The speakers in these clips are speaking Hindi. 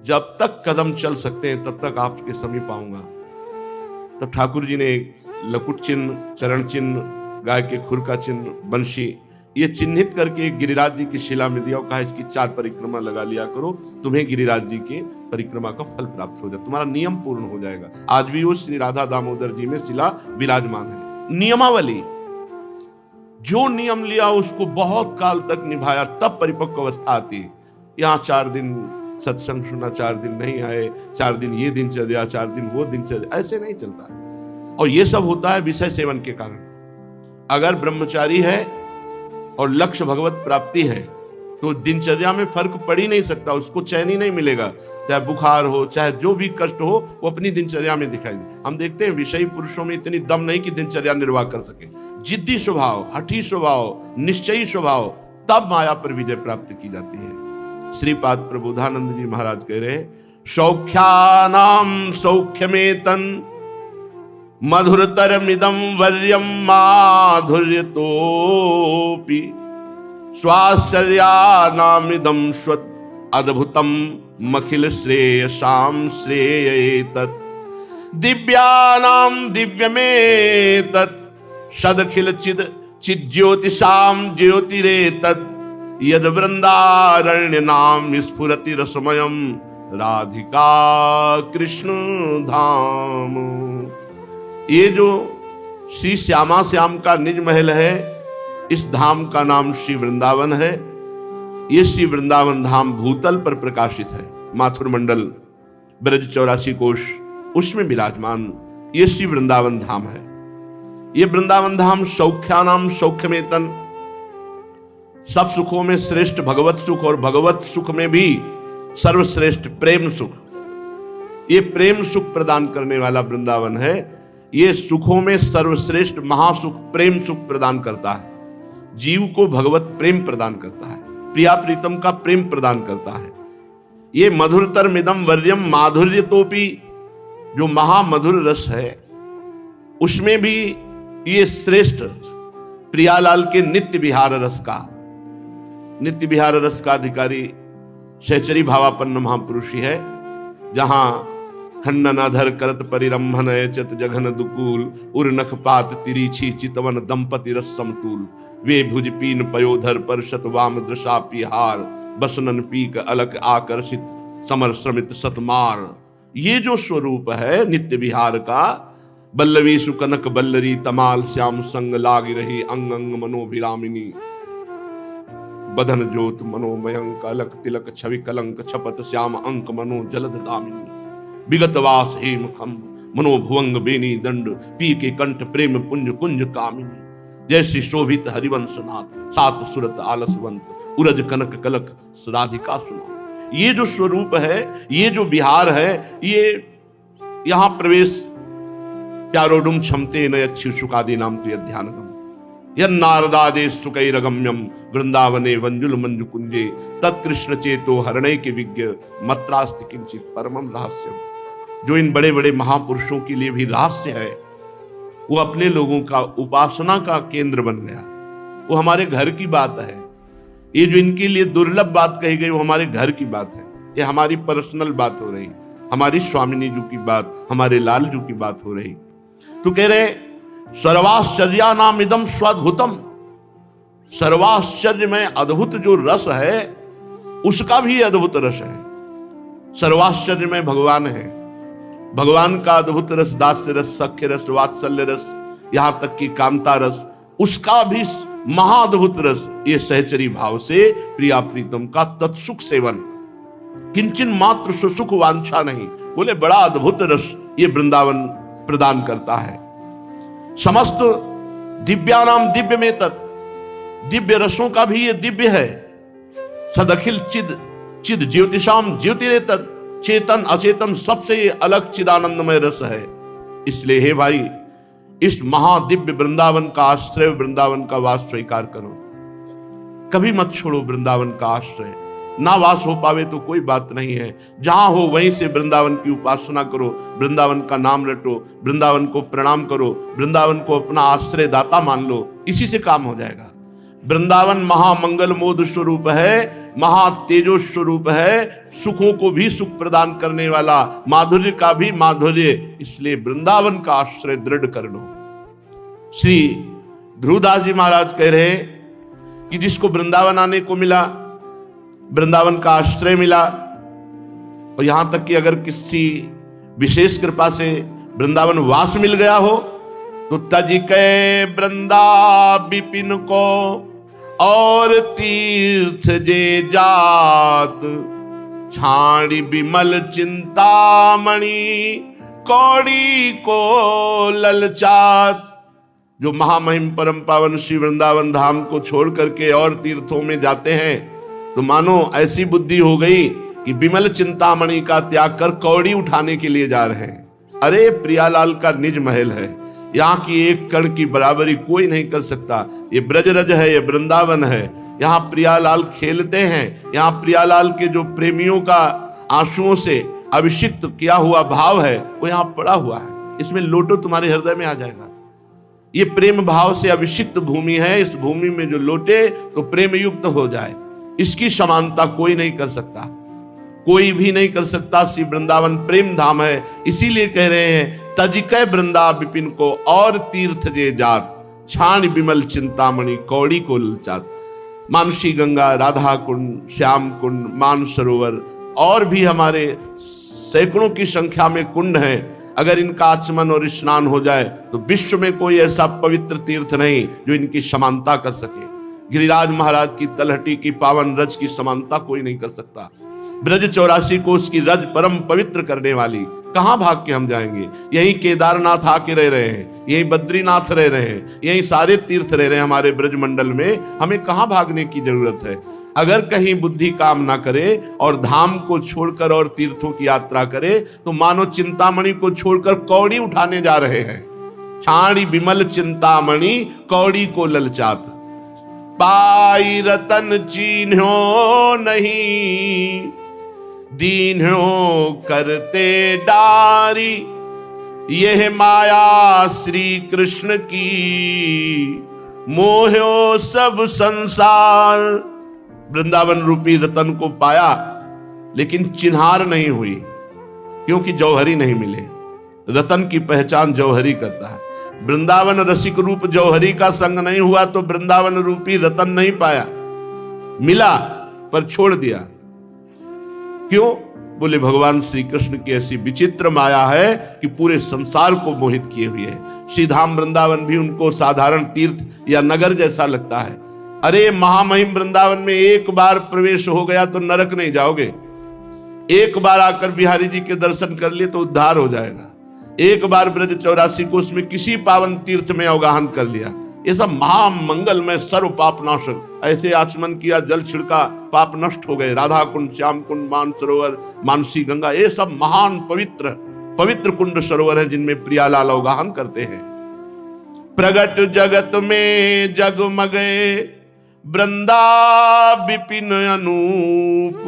जब तक कदम चल सकते हैं तब तक आपके समीप आऊंगा। तब ठाकुर जी ने लकुट चिन्ह, चरण चिन्ह, गाय के खुर का चिन्ह, बंशी, ये चिन्हित करके गिरिराज जी की शिला में दिया और कहा इसकी 4 परिक्रमा लगा लिया करो, तुम्हें गिरिराज जी के परिक्रमा का फल प्राप्त हो जाए, तुम्हारा नियम पूर्ण हो जाएगा। आज भी वो श्री राधा दामोदर जी में शिला विराजमान है। नियमावली, जो नियम लिया उसको बहुत काल तक निभाया, तब परिपक्व अवस्था आती है। यहाँ 4 दिन सत्संग सुना, 4 दिन नहीं आए, 4 दिन ये दिनचर्या, 4 दिन वो दिनचर्या, ऐसे नहीं चलता है। और ये सब होता है विषय सेवन के कारण। अगर ब्रह्मचारी है और लक्ष्य भगवत प्राप्ति है तो दिनचर्या में फर्क पड़ ही नहीं सकता, उसको चैन ही नहीं मिलेगा। चाहे बुखार हो, चाहे जो भी कष्ट हो, वो अपनी दिनचर्या में दिखाई दे। हम देखते हैं विषयी पुरुषों में इतनी दम नहीं कि दिनचर्या निर्वाह कर सके। जिद्दी स्वभाव, हठी स्वभाव, निश्चयी स्वभाव, तब माया पर विजय प्राप्त की जाती है। श्रीपाद प्रबोधानंद जी महाराज कह रहे हैं, सौख्यानाम सौख्यमेतन मधुरतरमिदं वर्यं माधुर्यतोपि स्वाश्चर्यानामिदं स्वत् अद्भुतं मखिल श्रेयसां श्रेयेतत् दिव्यानां दिव्यमेतत् सदखिल चिज्योतिषां ज्योतिरेतत् यद वृंदारण्यनां स्फुरति रसमयं राधिका कृष्ण धाम। ये जो श्री श्यामा श्याम का निज महल है, इस धाम का नाम श्री वृंदावन है। ये श्री वृंदावन धाम भूतल पर प्रकाशित है। माथुर मंडल ब्रज 84 कोश उसमें विराजमान ये श्री वृंदावन धाम है। ये वृंदावन धाम सौख्यानाम सौख्यमेतन, सब सुखों में श्रेष्ठ भगवत सुख, और भगवत सुख में भी सर्वश्रेष्ठ प्रेम सुख, ये प्रेम सुख प्रदान करने वाला वृंदावन है। ये सुखों में सर्वश्रेष्ठ महासुख प्रेम सुख प्रदान करता है। जीव को भगवत प्रेम प्रदान करता है, प्रिया प्रीतम का प्रेम प्रदान करता है। ये मधुरतर मिदम वर्यम माधुर्य तोपी, जो महामधुर रस है उसमें भी ये श्रेष्ठ प्रियालाल के नित्य विहार रस का, नित्य विहार रस का अधिकारी सहचरी भावापन्न महापुरुष ही है। जहां खंडनाधर करत परिरंभन चत जघन दुकूल उर्नख पात तिरीछी चितवन दंपति रस समतूल वे भुज पीन पयोधर पर शतवाम दृशा पिहार बसनन पीक अलक आकर्षित समर श्रमित सतमार। ये जो स्वरूप है नित्य विहार का, बल्लवी सुकनक बल्लरी तमाल श्याम संग लाग रही अंग अंग मनोभिरामिनी बधन ज्योत मनोमयंक अलक तिलक छवि कलंक छपत श्याम अंक मनो जलद दामिनी विगत वास हेम खम्भ मनोभुवंग बेनी दंड पी के कंठ प्रेम पुंज कुंज कामिनी जैसी शोभित हरिवंश नाथ सात सुरत आलसवंत उरज कनक कलक राधिका सुना। ये जो स्वरूप है, ये जो विहार है, ये यहाँ प्रवेश प्यारोडुम क्षमते न अच्छी सुखादि नाम तो ध्यानगम यन्नारदाजे सुकैरगम्यम वृंदावने वंजुल मंजु कुंजे तत्कृष्ण चेतो हरणय के विज्ञ मत्रास्ति किंचित परमम रहस्यम। जो इन बड़े बड़े महापुरुषों के लिए भी रहस्य है, वो अपने लोगों का उपासना का केंद्र बन गया। वो हमारे घर की बात है। ये जो इनके लिए दुर्लभ बात कही गई, वो हमारे घर की बात है। ये हमारी पर्सनल बात हो रही, हमारी स्वामिनी जी की बात, हमारे लाल जी की बात हो रही। तो कह रहे सर्वाश्चर्या नाम इदम स्वाद्भुतम, सर्वाश्चर्य में अद्भुत जो रस है उसका भी अद्भुत रस है। सर्वाश्चर्य में भगवान है, भगवान का अद्भुत रस, दास्य रस, सख्य रस, वात्सल्य रस, यहां तक कि कांता रस, उसका भी महाअद्भुत रस। ये सहचरी भाव से प्रिया प्रीतम का तत्सुख सेवन, किंचन मात्र सुसुख वांछा नहीं, बोले बड़ा अद्भुत रस ये वृंदावन प्रदान करता है। समस्त दिव्यानाम दिव्य में तत्, दिव्य रसों का भी ये दिव्य है। सदखिल चिद चिद ज्योतिषाम ज्योतिरे तत्, चेतन अचेतन सबसे ये अलग चिदानंदमय रस है। इसलिए हे भाई, इस महादिव्य वृंदावन का आश्रय, वृंदावन का वास स्वीकार करो। कभी मत छोड़ो वृंदावन का आश्रय। ना वास हो पावे तो कोई बात नहीं है, जहां हो वहीं से वृंदावन की उपासना करो, वृंदावन का नाम रटो, वृंदावन को प्रणाम करो, वृंदावन को अपना आश्रय दाता मान लो, इसी से काम हो जाएगा। वृंदावन महामंगल मोद स्वरूप है, महातेजो स्वरूप है, सुखों को भी सुख प्रदान करने वाला, माधुर्य का भी माधुर्य, इसलिए वृंदावन का आश्रय दृढ़ कर लो। श्री ध्रुवदास जी महाराज कह रहे कि जिसको वृंदावन आने को मिला, वृंदावन का आश्रय मिला, और यहां तक कि अगर किसी विशेष कृपा से वृंदावन वास मिल गया हो तो तज के वृंदा विपिन को और तीर्थ जे जात, छाणी विमल चिंतामणि कौड़ी को ललचात। जो महामहिम परम पावन श्री वृंदावन धाम को छोड़ करके और तीर्थों में जाते हैं तो मानो ऐसी बुद्धि हो गई कि विमल चिंतामणि का त्याग कर कौड़ी उठाने के लिए जा रहे हैं। अरे प्रियालाल का निज महल है, यहाँ की एक कण की बराबरी कोई नहीं कर सकता। ये ब्रजरज है, ये वृंदावन है, यहाँ प्रियालाल खेलते हैं। यहाँ प्रियालाल के जो प्रेमियों का आंसुओं से अभिषिक्त किया हुआ भाव है वो यहाँ पड़ा हुआ है, इसमें लोटो तुम्हारे हृदय में आ जाएगा। ये प्रेम भाव से अभिषिक्त भूमि है, इस भूमि में जो लोटे तो प्रेम युक्त हो जाए, इसकी समानता कोई नहीं कर सकता, कोई भी नहीं कर सकता। श्री वृंदावन प्रेम धाम है, इसीलिए कह रहे हैं तजिकै वृंदा विपिन को और तीर्थ जे जात, छाण विमल चिंतामणि कौड़ी को ललचात। मानसी गंगा, राधा कुंड, श्याम कुंड, मानसरोवर और भी हमारे सैकड़ों की संख्या में कुंड हैं। अगर इनका आचमन और स्नान हो जाए तो विश्व में कोई ऐसा पवित्र तीर्थ नहीं जो इनकी समानता कर सके। गिरिराज महाराज की तलहटी की पावन रज की समानता कोई नहीं कर सकता। ब्रज 84 को उसकी रज परम पवित्र करने वाली, कहां भाग के हम जाएंगे? यही केदारनाथ आके रह रहे हैं, यही बद्रीनाथ रह रहे हैं, यही सारे तीर्थ रह रहे हैं हमारे ब्रज मंडल में, हमें कहां भागने की जरूरत है? अगर कहीं बुद्धि काम ना करे और धाम को छोड़कर और तीर्थों की यात्रा करे तो मानो चिंतामणि को छोड़कर कौड़ी उठाने जा रहे हैं। छाणी विमल चिंतामणि कौड़ी को ललचात, पाई रतन चीन्हो नहीं, दीन्हो करते डारी, यह माया श्री कृष्ण की, मोह्यो सब संसार। वृंदावन रूपी रतन को पाया लेकिन चिन्हार नहीं हुई, क्योंकि जौहरी नहीं मिले। रतन की पहचान जौहरी करता है। वृंदावन रसिक रूप जौहरी का संग नहीं हुआ तो वृंदावन रूपी रतन नहीं पाया। मिला पर छोड़ दिया। क्यों? बोले भगवान श्री कृष्ण की ऐसी विचित्र माया है कि पूरे संसार को मोहित किए हुए है। श्री धाम वृंदावन भी उनको साधारण तीर्थ या नगर जैसा लगता है। अरे महामहिम वृंदावन में एक बार प्रवेश हो गया तो नरक नहीं जाओगे। एक बार आकर बिहारी जी के दर्शन कर लिए तो उद्धार हो जाएगा। एक बार ब्रज 84 को उसमें किसी पावन तीर्थ में अवगाहन कर लिया, ये सब महामंगल में सर्व पाप नाशक। ऐसे आचमन किया, जल छिड़का, पाप नष्ट हो गए। राधा कुंड, श्याम कुंड, मानसरोवर, मानसी गंगा, ये सब महान पवित्र पवित्र कुंड सरोवर है जिनमें प्रियालाल अवगाहन करते हैं। प्रगट जगत में जगमगे वृंदा विपिन अनूप,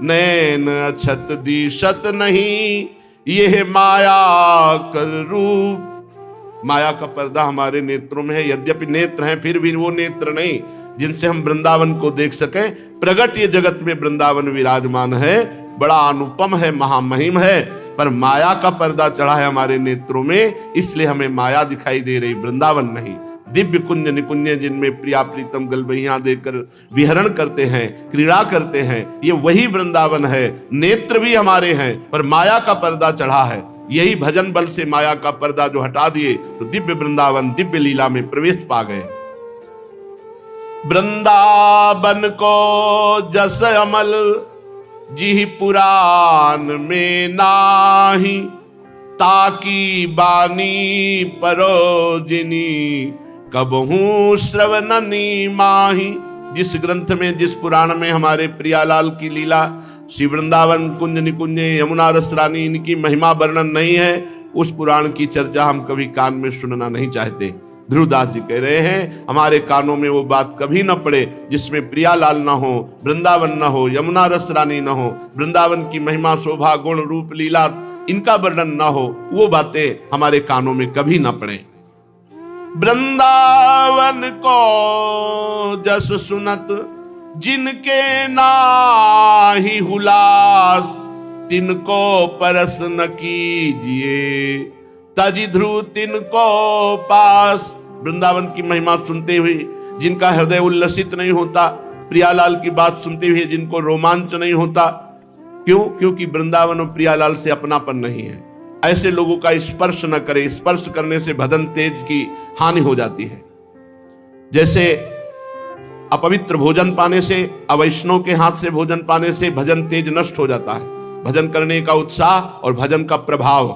नैन अछत दिशत नहीं, यह माया कर रूप। माया का पर्दा हमारे नेत्रों में है, यद्यपि नेत्र हैं फिर भी वो नेत्र नहीं जिनसे हम वृंदावन को देख सकें। प्रगट ये जगत में वृंदावन विराजमान है, बड़ा अनुपम है, महामहिम है, पर माया का पर्दा चढ़ा है हमारे नेत्रों में, इसलिए हमें माया दिखाई दे रही, वृंदावन नहीं। दिव्य कुंज निकुंज जिनमें प्रिया प्रीतम गलबैया देकर विहरण करते हैं, क्रीड़ा करते हैं, ये वही वृंदावन है। नेत्र भी हमारे हैं पर माया का पर्दा चढ़ा है। यही भजन बल से माया का पर्दा जो हटा दिए तो दिव्य वृंदावन दिव्य लीला में प्रवेश पा गए। वृंदावन को जस अमल जिहि पुराण में नाही, ताकी बानी परोजिनी कबहू श्रवणनी माही। जिस ग्रंथ में, जिस पुराण में हमारे प्रियालाल की लीला, श्री वृंदावन कुंज निकुंज यमुना रस रानी, इनकी महिमा वर्णन नहीं है, उस पुराण की चर्चा हम कभी कान में सुनना नहीं चाहते। ध्रुवदास जी कह रहे हैं हमारे कानों में वो बात कभी न पड़े जिसमें प्रियालाल न हो, वृंदावन न हो, यमुना रस रानी न हो, वृंदावन की महिमा शोभा गुण रूप लीला इनका वर्णन न हो, वो बातें हमारे कानों में कभी न पड़े। वृंदावन को जस सुनत जिनके नाही हुलास, तिनको परस न कीजिए तजि ध्रुव तिनको पास। वृंदावन की महिमा सुनते हुए जिनका हृदय उल्लसित नहीं होता, प्रियालाल की बात सुनते हुए जिनको रोमांच नहीं होता, क्यों? क्योंकि वृंदावन और प्रियालाल से अपनापन नहीं है। ऐसे लोगों का स्पर्श न करे, स्पर्श करने से भजन तेज की हानि हो जाती है। जैसे अपवित्र भोजन पाने से, अवैष्णव के हाथ से भोजन पाने से भजन तेज नष्ट हो जाता है, भजन करने का उत्साह और भजन का प्रभाव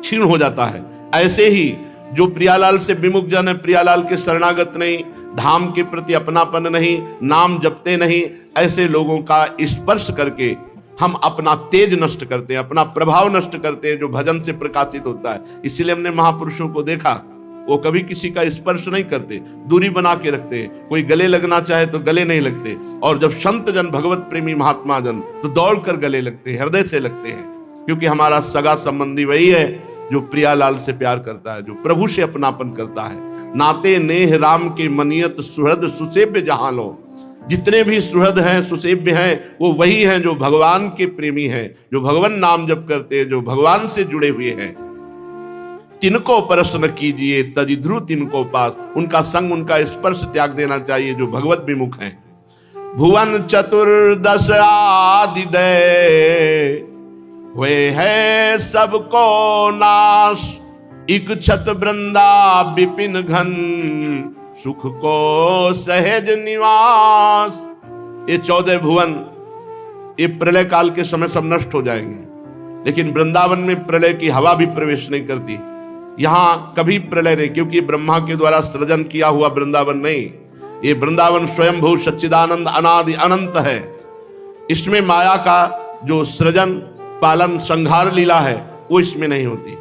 क्षीण हो जाता है। ऐसे ही जो प्रियालाल से विमुख जन है, प्रियालाल के शरणागत नहीं, धाम के प्रति अपनापन नहीं, नाम जपते नहीं, ऐसे लोगों का स्पर्श करके हम अपना तेज नष्ट करते हैं, अपना प्रभाव नष्ट करते हैं जो भजन से प्रकाशित होता है। इसलिए हमने महापुरुषों को देखा, वो कभी किसी का स्पर्श नहीं करते, दूरी बना के रखते हैं। कोई गले लगना चाहे तो गले नहीं लगते, और जब संत जन, भगवत प्रेमी महात्मा जन, तो दौड़कर गले लगते हैं, हृदय से लगते हैं। क्योंकि हमारा सगा संबंधी वही है जो प्रियालाल से प्यार करता है, जो प्रभु से अपनापन करता है। नाते नेह राम के मनियत सुहृद सुसेव्य जहां लो। जितने भी सुहृद हैं, सुसेव्य हैं, वो वही हैं जो भगवान के प्रेमी हैं, जो भगवान नाम जप करते हैं, जो भगवान से जुड़े हुए हैं। तिनको प्रश्न कीजिए तजि ध्रुव तिनको पास। उनका संग, उनका स्पर्श त्याग देना चाहिए जो भगवत विमुख हैं। भुवन चतुर्दश आदि दय हुए है सबको नाश, इच्छत वृंदा विपिन घन सुख को सहज निवास। ये 14 भुवन ये प्रलय काल के समय सब नष्ट हो जाएंगे, लेकिन वृंदावन में प्रलय की हवा भी प्रवेश नहीं करती। यहां कभी प्रलय नहीं, क्योंकि ब्रह्मा के द्वारा सृजन किया हुआ वृंदावन नहीं, ये वृंदावन स्वयंभू सच्चिदानंद अनादि अनंत है। इसमें माया का जो सृजन पालन संहार लीला है वो इसमें नहीं होती।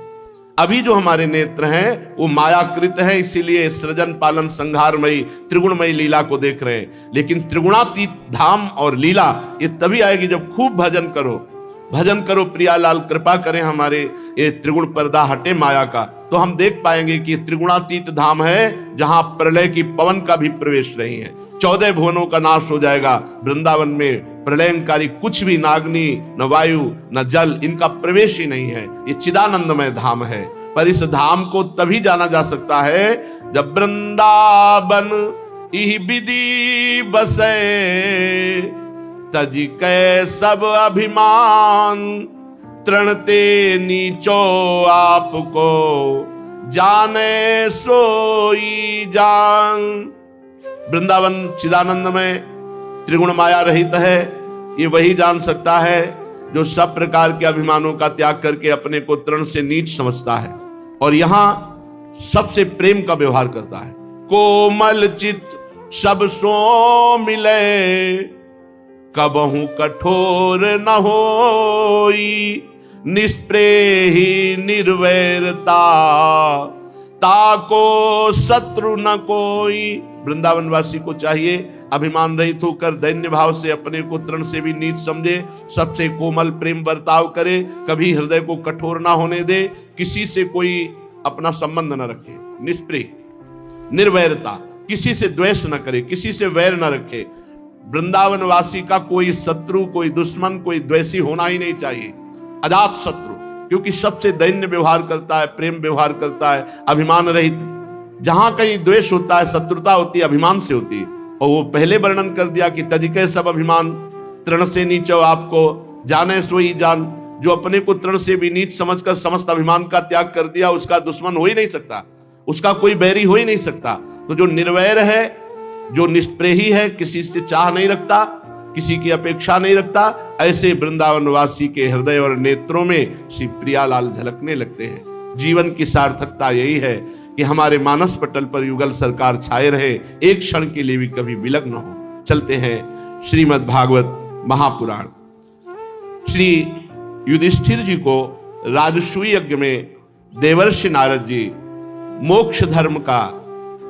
अभी जो हमारे नेत्र हैं वो मायाकृत है, इसीलिए सृजन पालन संहारमयी त्रिगुणमयी लीला को देख रहे हैं। लेकिन त्रिगुणातीत धाम और लीला ये तभी आएगी जब खूब भजन करो, भजन करो। प्रियालाल कृपा करें हमारे ये त्रिगुण पर्दा हटे माया का, तो हम देख पाएंगे कि त्रिगुणातीत धाम है जहां प्रलय की पवन का भी प्रवेश नहीं है। 14 भुवनों का नाश हो जाएगा। वृंदावन में प्रलयंकारी कुछ भी, नाग्नि न वायु न जल, इनका प्रवेश ही नहीं है। ये चिदानंदमय धाम है। पर इस धाम को तभी जाना जा सकता है जब वृंदावन इह विधि बसे, तजी कै सब अभिमान, तृणते नीचो आपको जाने सोई जान। वृंदावन चिदानंद में त्रिगुण माया रहित है। ये वही जान सकता है जो सब प्रकार के अभिमानों का त्याग करके अपने को तृण से नीच समझता है और यहां सबसे प्रेम का व्यवहार करता है। कोमल चित सब सो मिले, कबहू कठोर न होई, निष्प्रेही निर्वैरता, ताको शत्रु न कोई। वृंदावन वासी को चाहिए अभिमान रहित होकर दैन्य भाव से अपने को तृण से भी नीच समझे, सबसे कोमल प्रेम बर्ताव करे, कभी हृदय को कठोर ना होने दे, किसी से कोई अपना संबंध न रखे, निष्प्रिय निर्वैरता, किसी से द्वेष न करे, किसी से वैर न रखे। वृंदावन वासी का कोई शत्रु, कोई दुश्मन, कोई द्वेषी होना ही नहीं चाहिए, अजात शत्रु, क्योंकि सबसे दैन्य व्यवहार करता है, प्रेम व्यवहार करता है, अभिमान रहित। जहां कहीं द्वेष होता है, शत्रुता होती है, अभिमान से होती है। और वो पहले वर्णन कर दिया कि तजिके सब अभिमान, तृण से नीचो आपको जाने सोई जान। जो अपने को तृण से भी नीच समझकर समस्त अभिमान का त्याग कर दिया, उसका दुश्मन हो ही नहीं सकता, उसका कोई बैरी हो ही नहीं सकता। तो जो निर्वैर है, जो निष्प्रेही है, किसी से चाह नहीं रखता, किसी की अपेक्षा नहीं रखता, ऐसे वृंदावन वासी के हृदय और नेत्रों में श्री प्रियालाल झलकने लगते हैं। जीवन की सार्थकता यही है कि हमारे मानस पटल पर युगल सरकार छाए रहे, एक क्षण के लिए भी कभी विलग न हो। चलते हैं श्रीमद् भागवत महापुराण। श्री युधिष्ठिर जी को राजसूय यज्ञ में देवर्षि नारद जी मोक्ष धर्म का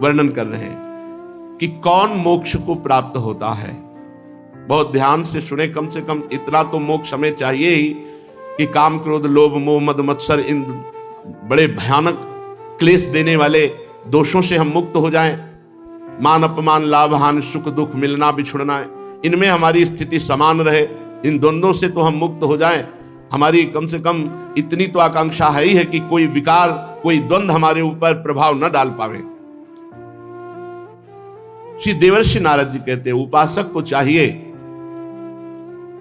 वर्णन कर रहे हैं कि कौन मोक्ष को प्राप्त होता है। बहुत ध्यान से सुने, कम से कम इतना तो मोक्ष हमें चाहिए ही कि काम क्रोध लोभ मोह मद मत्सर, इन बड़े भयानक क्लेश देने वाले दोषों से हम मुक्त हो जाएं, मान अपमान लाभ हानि सुख दुख मिलना बिछुड़ना, इनमें हमारी स्थिति समान रहे, इन द्वंद्वों से तो हम मुक्त हो जाएं। हमारी कम से कम इतनी तो आकांक्षा है ही है कि कोई विकार, कोई द्वंद्व हमारे ऊपर प्रभाव न डाल पावे। श्री देवर्षि नारद जी कहते हैं, उपासक को चाहिए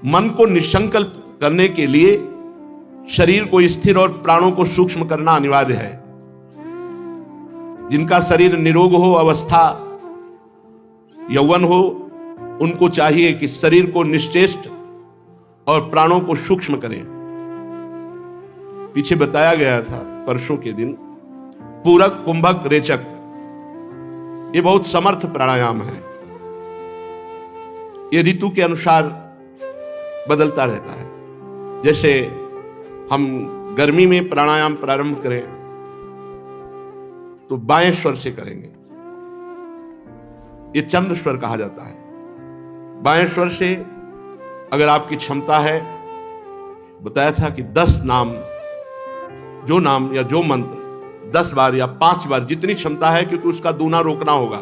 मन को निसंकल्प करने के लिए शरीर को स्थिर और प्राणों को सूक्ष्म करना अनिवार्य है। जिनका शरीर निरोग हो, अवस्था यौवन हो, उनको चाहिए कि शरीर को निश्चेष्ट और प्राणों को सूक्ष्म करें। पीछे बताया गया था परसों के दिन, पूरक कुंभक रेचक, ये बहुत समर्थ प्राणायाम है। ये ऋतु के अनुसार बदलता रहता है। जैसे हम गर्मी में प्राणायाम प्रारंभ करें तो बाएं स्वर से करेंगे, ये चंद्र स्वर कहा जाता है। बाएं स्वर से अगर आपकी क्षमता है, बताया था कि 10 नाम, जो नाम या जो मंत्र 10 बार या 5 बार, जितनी क्षमता है, क्योंकि उसका दूना रोकना होगा।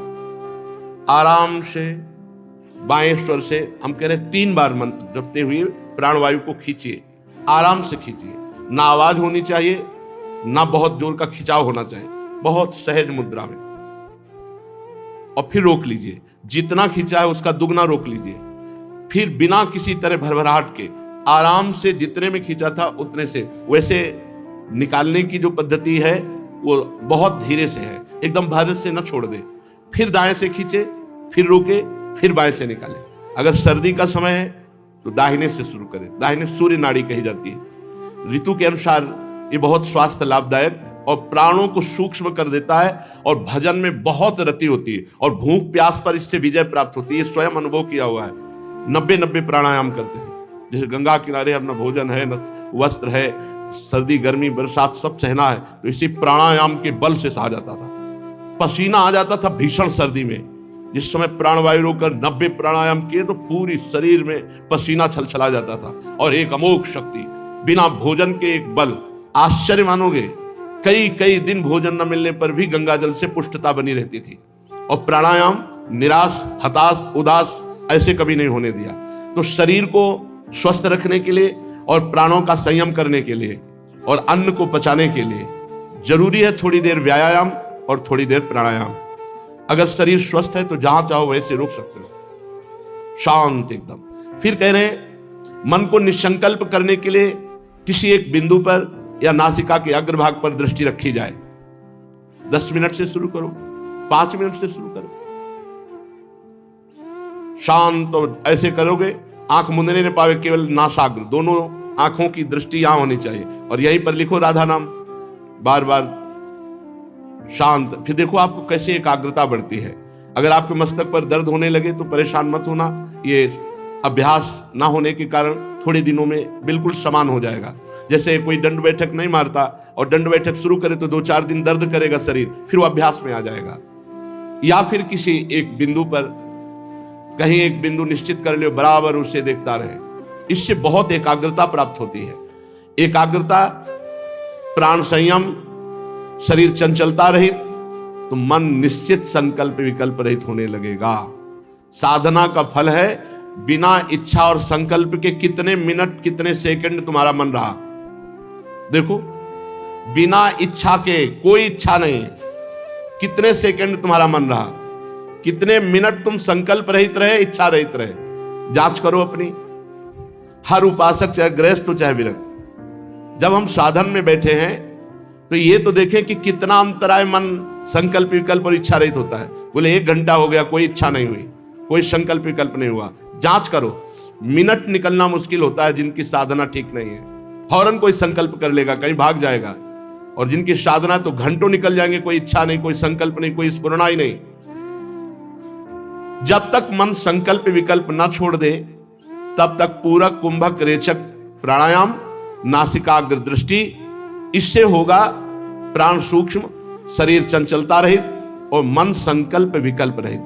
आराम से बाएं स्वर से हम कह रहे 3 बार मंत्र जपते हुए प्राणवायु को खींचिए, आराम से खींचिए। ना आवाज होनी चाहिए, ना बहुत जोर का खिंचाव होना चाहिए, बहुत सहज मुद्रा में, और फिर रोक लीजिए। जितना खींचा है उसका दुगना रोक लीजिए। फिर बिना किसी तरह भरभराहट के आराम से जितने में खींचा था उतने से, वैसे निकालने की जो पद्धति है वो बहुत धीरे से है, एकदम भार से न छोड़ दे। फिर दाएं से खींचे, फिर रोके, फिर बाएं से निकाले। अगर सर्दी का समय है तो दाहिने से शुरू करें। दाहिने सूर्य नाड़ी कही जाती है। ऋतु के अनुसार ये बहुत स्वास्थ्य लाभदायक और प्राणों को सूक्ष्म कर देता है, और भजन में बहुत रति होती है, और भूख प्यास पर इससे विजय प्राप्त होती है। स्वयं अनुभव किया हुआ है। 90 प्राणायाम करते थे। जैसे गंगा किनारे अपना भोजन है, न वस्त्र है, सर्दी गर्मी बरसात सब सहना है, तो इसी प्राणायाम के बल से सहा जाता था। पसीना आ जाता था भीषण सर्दी में। जिस समय प्राणवायु रोककर 90 प्राणायाम किए तो पूरी शरीर में पसीना छलछला जाता था, और एक अमोघ शक्ति, बिना भोजन के एक बल। आश्चर्य मानोगे, कई दिन भोजन न मिलने पर भी गंगा जल से पुष्टता बनी रहती थी। और प्राणायाम निराश, हताश, उदास ऐसे कभी नहीं होने दिया। तो शरीर को स्वस्थ रखने के लिए और प्राणों का संयम करने के लिए और अन्न को पचाने के लिए जरूरी है थोड़ी देर व्यायाम और थोड़ी देर प्राणायाम। अगर शरीर स्वस्थ है तो जहां चाहो वैसे रोक सकते हो, शांत एकदम। फिर कह रहे हैं मन को निसंकल्प करने के लिए किसी एक बिंदु पर या नासिका के अग्रभाग पर दृष्टि रखी जाए। 10 मिनट से शुरू करो, 5 मिनट से शुरू करो, शांत। और ऐसे करोगे आंख मुंदने न पावे, केवल नासाग्र, दोनों आंखों की दृष्टि यहां होनी चाहिए। और यहीं पर लिखो राधा नाम, बार बार शांत। फिर देखो आपको कैसे एकाग्रता बढ़ती है। अगर आपके मस्तक पर दर्द होने लगे तो परेशान मत होना, ये अभ्यास ना होने के कारण थोड़े दिनों में बिल्कुल समान हो जाएगा। जैसे कोई दंड बैठक नहीं मारता और दंड बैठक शुरू करे तो 2-4 दिन दर्द करेगा शरीर, फिर वो अभ्यास में आ जाएगा। या फिर किसी एक बिंदु पर, कहीं एक बिंदु निश्चित कर लो, बराबर उसे देखता रहे। इससे बहुत एकाग्रता प्राप्त होती है। एकाग्रता, प्राण संयम, शरीर चंचलता रहित, तो मन निश्चित संकल्प विकल्प रहित होने लगेगा। साधना का फल है बिना इच्छा और संकल्प के कितने मिनट, कितने सेकंड तुम्हारा मन रहा। देखो, बिना इच्छा के, कोई इच्छा नहीं, कितने सेकंड तुम्हारा मन रहा, कितने मिनट तुम संकल्प रहित रहे, इच्छा रहित रहे। जांच करो अपनी। हर उपासक, चाहे गृहस्थ हो चाहे विरक्त, जब हम साधन में बैठे हैं तो ये तो देखें कि कितना अंतराय मन संकल्प विकल्प और इच्छा रहित होता है। बोले 1 घंटा हो गया, कोई इच्छा नहीं हुई, कोई संकल्प विकल्प नहीं हुआ। जांच करो। मिनट निकलना मुश्किल होता है जिनकी साधना ठीक नहीं है। फौरन कोई संकल्प कर लेगा, कहीं भाग जाएगा। और जिनकी साधना तो घंटों निकल जाएंगे, कोई इच्छा नहीं, कोई संकल्प नहीं, कोई स्फुरना ही नहीं। जब तक मन संकल्प विकल्प ना छोड़ दे तब तक पूरक कुंभक रेचक प्राणायाम, नासिकाग्र दृष्टि, इससे होगा प्राण सूक्ष्म, शरीर चंचलता रहित और मन संकल्प विकल्प रहित।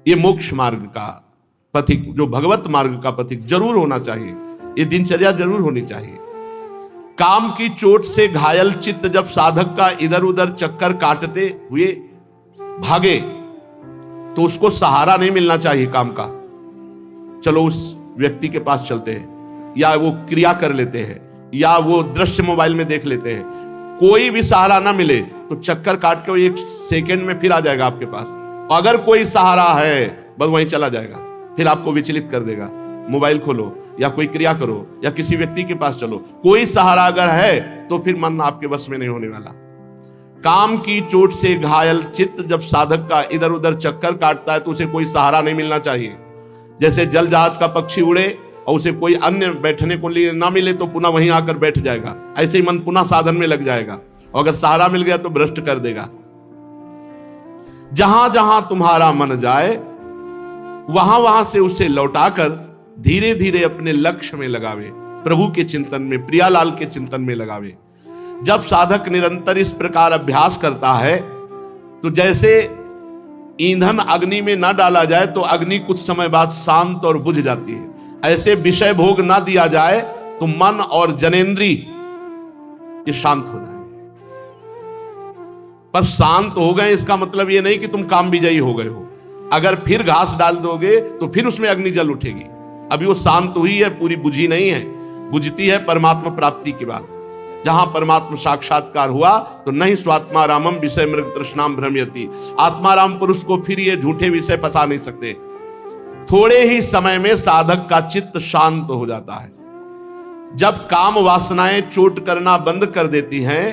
ये मोक्ष मार्ग का पथिक, जो भगवत मार्ग का पथिक जरूर होना चाहिए। ये दिनचर्या जरूर होनी चाहिए। काम की चोट से घायल चित्त जब साधक का इधर उधर चक्कर काटते हुए भागे तो उसको सहारा नहीं मिलना चाहिए काम का। चलो उस व्यक्ति के पास चलते हैं, या वो क्रिया कर लेते हैं, या वो दृश्य मोबाइल में देख लेते हैं। कोई भी सहारा ना मिले तो चक्कर काट के वो 1 सेकेंड में फिर आ जाएगा आपके पास। अगर कोई सहारा है बस वहीं चला जाएगा, फिर आपको विचलित कर देगा। मोबाइल खोलो या कोई क्रिया करो या किसी व्यक्ति के पास चलो, कोई सहारा अगर है तो फिर मन आपके बस में नहीं होने वाला। काम की चोट से घायल चित्त जब साधक का इधर उधर चक्कर काटता है तो उसे कोई सहारा नहीं मिलना चाहिए। जैसे जल जहाज का पक्षी उड़े और उसे कोई अन्य बैठने को लिए ना मिले तो पुनः वहीं आकर बैठ जाएगा, ऐसे ही मन पुनः साधन में लग जाएगा, और अगर सहारा मिल गया तो भ्रष्ट कर देगा। जहां जहां तुम्हारा मन जाए वहां वहां से उसे लौटाकर धीरे धीरे अपने लक्ष्य में लगावे, प्रभु के चिंतन में, प्रियालाल के चिंतन में लगावे। जब साधक निरंतर इस प्रकार अभ्यास करता है तो जैसे ईंधन अग्नि में ना डाला जाए तो अग्नि कुछ समय बाद शांत और बुझ जाती है, ऐसे विषय भोग ना दिया जाए तो मन और जनेंद्री ये शांत हो जाए। पर शांत हो गए इसका मतलब ये नहीं कि तुम काम विजयी हो गए हो। अगर फिर घास डाल दोगे तो फिर उसमें अग्नि जल उठेगी। अभी वो शांत हुई है, पूरी बुझी नहीं है। बुझती है परमात्मा प्राप्ति के बाद, जहां परमात्मा साक्षात्कार हुआ तो नहीं स्वात्मा रामम विषय मृग तृष्णाम भ्रमयति। आत्माराम पुरुष को फिर ये झूठे विषय फंसा नहीं सकते। थोड़े ही समय में साधक का चित्त शांत हो जाता है। जब काम वासनाएं चोट करना बंद कर देती हैं,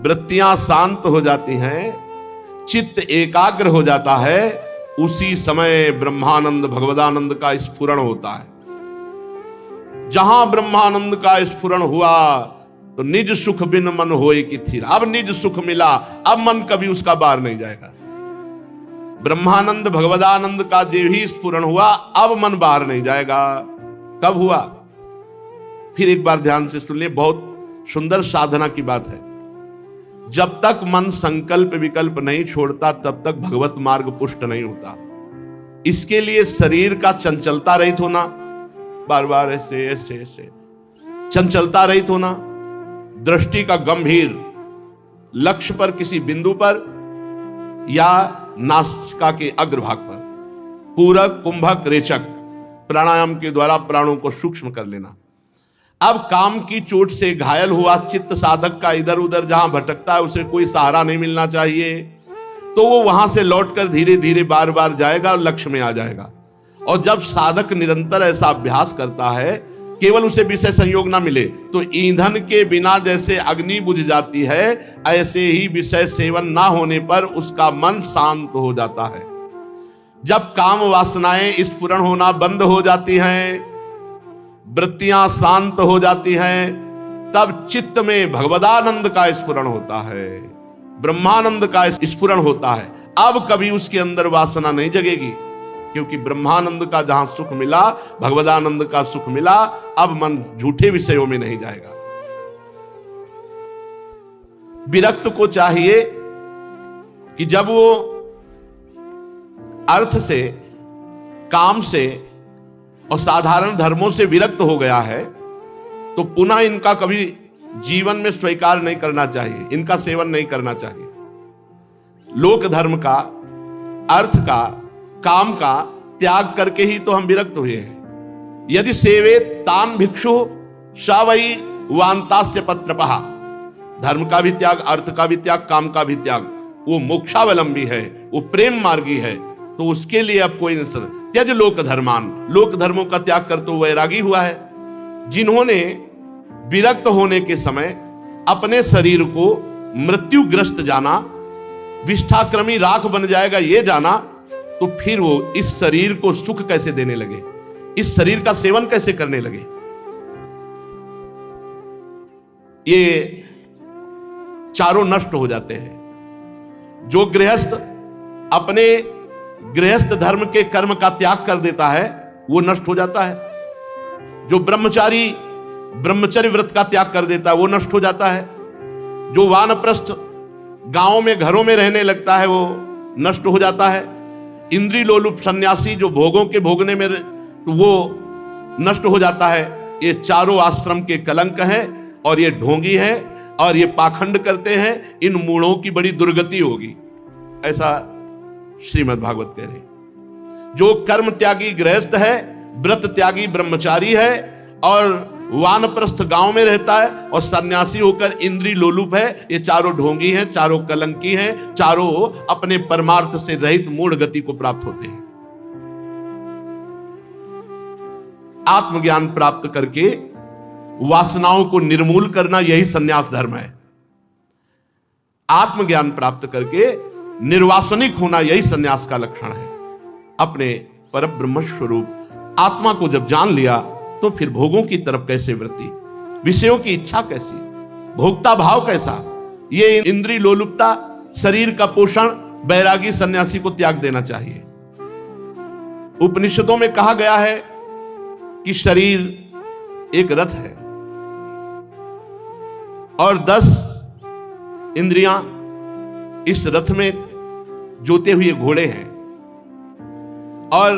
वृत्तियां शांत हो जाती हैं, चित्त एकाग्र हो जाता है, उसी समय ब्रह्मानंद भगवदानंद का स्फुरण होता है। जहां ब्रह्मानंद का स्फुरण हुआ तो निज सुख बिन मन होए कि थिर। अब निज सुख मिला, अब मन कभी उसका बाहर नहीं जाएगा। ब्रह्मानंद भगवदानंद का जो ही स्फुरण हुआ अब मन बाहर नहीं जाएगा। कब हुआ? फिर एक बार ध्यान से सुन ले, बहुत सुंदर साधना की बात है। जब तक मन संकल्प विकल्प नहीं छोड़ता तब तक भगवत मार्ग पुष्ट नहीं होता। इसके लिए शरीर का चंचलता रहित होना, बार बार ऐसे ऐसे ऐसे चंचलता रहित होना, दृष्टि का गंभीर लक्ष्य पर, किसी बिंदु पर या नासिका के अग्रभाग पर, पूरक कुंभक रेचक प्राणायाम के द्वारा प्राणों को सूक्ष्म कर लेना। अब काम की चोट से घायल हुआ चित्त साधक का इधर उधर जहां भटकता है उसे कोई सहारा नहीं मिलना चाहिए, तो वो वहां से लौटकर धीरे धीरे बार बार जाएगा और लक्ष्य में आ जाएगा। और जब साधक निरंतर ऐसा अभ्यास करता है, केवल उसे विषय संयोग ना मिले तो ईंधन के बिना जैसे अग्नि बुझ जाती है, ऐसे ही विषय सेवन ना होने पर उसका मन शांत हो जाता है। जब काम वासनाएं स्फुरण होना बंद हो जाती हैं, वृत्तियां शांत हो जाती हैं, तब चित्त में भगवदानंद का स्फुरण होता है, ब्रह्मानंद का स्फुरण होता है। अब कभी उसके अंदर वासना नहीं जगेगी, क्योंकि ब्रह्मानंद का जहां सुख मिला, भगवदानंद का सुख मिला, अब मन झूठे विषयों में नहीं जाएगा। विरक्त को चाहिए कि जब वो अर्थ से, काम से और साधारण धर्मों से विरक्त हो गया है तो पुनः इनका कभी जीवन में स्वीकार नहीं करना चाहिए, इनका सेवन नहीं करना चाहिए। लोक धर्म का, अर्थ का, काम का त्याग करके ही तो हम विरक्त हुए हैं। यदि सेवे तान भिक्षु स वै वांतास्य पत्रपहा। धर्म का भी त्याग, अर्थ का भी त्याग, काम का भी त्याग, वो मोक्षावलंबी है, वो प्रेम मार्गी है, तो उसके लिए अब कोई नहीं। त्यज लोक धर्मान, लोक धर्मों का त्याग कर तो वैरागी हुआ है। जिन्होंने विरक्त होने के समय अपने शरीर को मृत्युग्रस्त जाना, विष्ठाक्रमी राख बन जाएगा ये जाना, तो फिर वो इस शरीर को सुख कैसे देने लगे, इस शरीर का सेवन कैसे करने लगे। ये चारों नष्ट हो जाते हैं। जो गृहस्थ अपने गृहस्थ धर्म के कर्म का त्याग कर देता है वो नष्ट हो जाता है। जो ब्रह्मचारी ब्रह्मचर्य व्रत का त्याग कर देता है वो नष्ट हो जाता है। जो वानप्रस्थ गांव में घरों में रहने लगता है वो नष्ट हो जाता है। इंद्रिय लोलुप सन्यासी जो भोगों के भोगने में, तो वो नष्ट हो जाता है। ये चारों आश्रम के कलंक हैं और ये ढोंगी है और ये पाखंड करते हैं, इन मूढ़ों की बड़ी दुर्गति होगी। ऐसा श्रीमद् भागवत कह रहे। जो कर्म त्यागी गृहस्थ है, व्रत त्यागी ब्रह्मचारी है और वानप्रस्थ गांव में रहता है और सन्यासी होकर इंद्रिय लोलुप है, ये चारों ढोंगी हैं, चारों कलंकी हैं, चारों अपने परमार्थ से रहित मूढ़ गति को प्राप्त होते हैं। आत्मज्ञान प्राप्त करके वासनाओं को निर्मूल करना, यही सन्यास धर्म है। आत्मज्ञान प्राप्त करके निर्वासनिक होना, यही सन्यास का लक्षण है। अपने परब्रह्म स्वरूप आत्मा को जब जान लिया तो फिर भोगों की तरफ कैसे वृत्ति, विषयों की इच्छा कैसी, भोक्ता भाव कैसा, ये इंद्रिय लोलुपता, शरीर का पोषण बैरागी सन्यासी को त्याग देना चाहिए। उपनिषदों में कहा गया है कि शरीर एक रथ है और 10 इंद्रियां इस रथ में जोते हुए घोड़े हैं और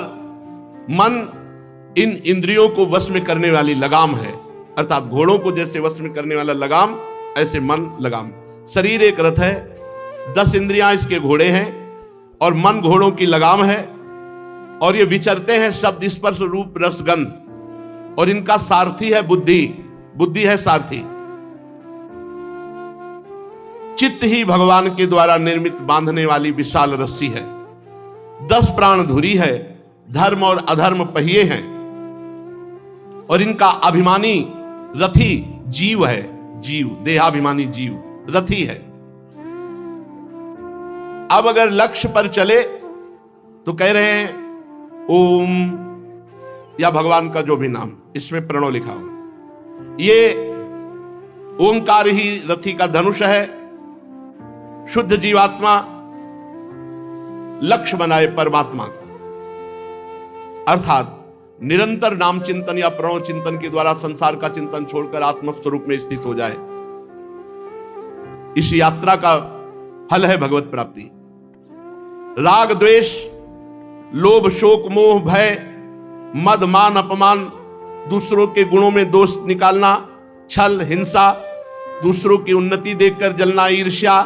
मन इन इंद्रियों को वश में करने वाली लगाम है। अर्थात घोड़ों को जैसे वश में करने वाला लगाम, ऐसे मन लगाम। शरीर एक रथ है, 10 इंद्रियां इसके घोड़े हैं और मन घोड़ों की लगाम है और ये विचरते हैं शब्द स्पर्श रूप रस गंध और इनका सारथी है बुद्धि, बुद्धि है सारथी। चित्त ही भगवान के द्वारा निर्मित बांधने वाली विशाल रस्सी है। 10 प्राण धुरी है, धर्म और अधर्म पहिए हैं और इनका अभिमानी रथी जीव है। जीव, देहाभिमानी जीव रथी है। अब अगर लक्ष्य पर चले तो कह रहे हैं ओम या भगवान का जो भी नाम, इसमें प्रणव लिखा हो, ये ओंकार ही रथी का धनुष है। शुद्ध जीवात्मा लक्ष्य बनाए परमात्मा का, अर्थात निरंतर नाम चिंतन या प्रणव चिंतन के द्वारा संसार का चिंतन छोड़कर आत्म स्वरूप में स्थित हो जाए। इस यात्रा का फल है भगवत प्राप्ति। राग द्वेष, लोभ शोक मोह भय, मद मान अपमान, दूसरों के गुणों में दोष निकालना, छल हिंसा, दूसरों की उन्नति देखकर जलना, ईर्ष्या,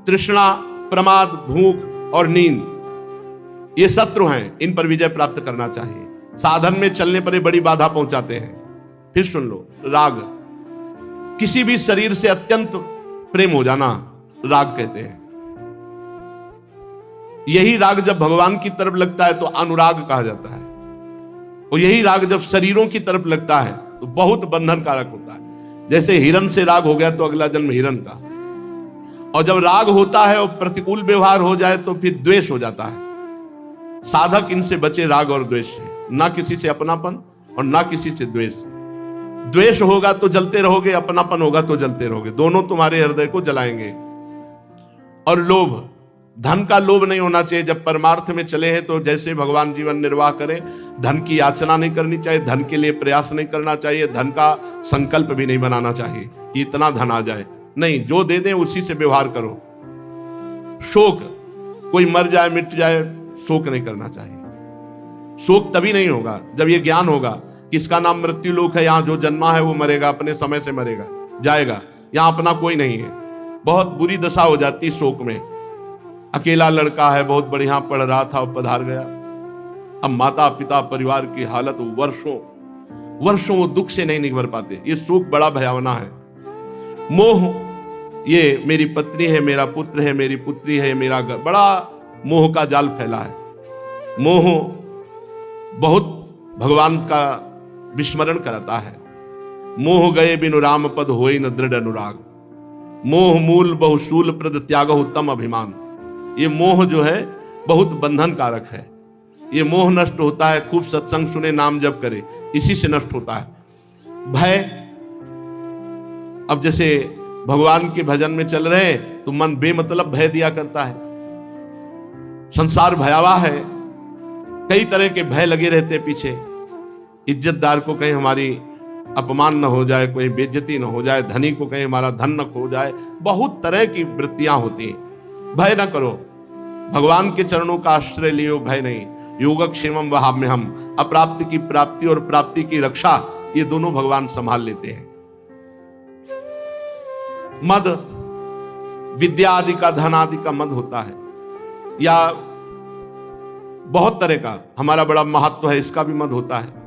तृष्णा, प्रमाद, भूख और नींद, ये शत्रु हैं। इन पर विजय प्राप्त करना चाहिए। साधन में चलने पर ये बड़ी बाधा पहुंचाते हैं। फिर सुन लो, राग, किसी भी शरीर से अत्यंत प्रेम हो जाना राग कहते हैं। यही राग जब भगवान की तरफ लगता है तो अनुराग कहा जाता है और यही राग जब शरीरों की तरफ लगता है तो बहुत बंधन कारक होता है। जैसे हिरण से राग हो गया तो अगला जन्म हिरण का, और जब राग होता है और प्रतिकूल व्यवहार हो जाए तो फिर द्वेष हो जाता है। साधक इनसे बचे, राग और द्वेष से। ना किसी से अपनापन और ना किसी से द्वेष। द्वेष होगा तो जलते रहोगे, अपनापन होगा तो जलते रहोगे, दोनों तुम्हारे हृदय को जलाएंगे। और लोभ, धन का लोभ नहीं होना चाहिए। जब परमार्थ में चले हैं तो जैसे भगवान जीवन निर्वाह करें, धन की याचना नहीं करनी चाहिए, धन के लिए प्रयास नहीं करना चाहिए, धन का संकल्प भी नहीं बनाना चाहिए कि इतना धन आ जाए। नहीं, जो दे दें उसी से व्यवहार करो। शोक, कोई मर जाए मिट जाए, शोक नहीं करना चाहिए। शोक तभी नहीं होगा जब ये ज्ञान होगा कि इसका नाम मृत्यु लोक है, यहां जो जन्मा है वो मरेगा, अपने समय से मरेगा, जाएगा, यहां अपना कोई नहीं है। बहुत बुरी दशा हो जाती शोक में। अकेला लड़का है, बहुत बढ़िया पढ़ रहा था और पधार गया। अब माता पिता परिवार की हालत, वर्षों वो दुख से नहीं निभर पाते। ये शोक बड़ा भयावना है। मोह, ये मेरी पत्नी है, मेरा पुत्र है, मेरी पुत्री है, मेरा घर, बड़ा मोह का जाल फैला है। मोह बहुत भगवान का विस्मरण कराता है। मोह गए बिनु राम पद होई न दृढ़ अनुराग, मोह मूल बहुशूल प्रद त्याग उत्तम अभिमान। ये मोह जो है बहुत बंधन कारक है। ये मोह नष्ट होता है खूब सत्संग सुने, नाम जप करे, इसी से नष्ट होता है। भय, अब जैसे भगवान के भजन में चल रहे तो मन बेमतलब भय दिया करता है। संसार भयावह है, कई तरह के भय लगे रहते पीछे। इज्जतदार को कहीं हमारी अपमान न हो जाए, कोई बेइज्जती न हो जाए, धनी को कहीं हमारा धन न खो जाए, बहुत तरह की वृत्तियां होती हैं। भय न करो, भगवान के चरणों का आश्रय लियो, भय नहीं। योगक्षेमम वहाम्यहम, अप्राप्ति की प्राप्ति और प्राप्ति की रक्षा, ये दोनों भगवान संभाल लेते हैं। मद विद्या आदि का, धन आदि का मद होता है, या बहुत तरह का हमारा बड़ा महत्व है, इसका भी मद होता है।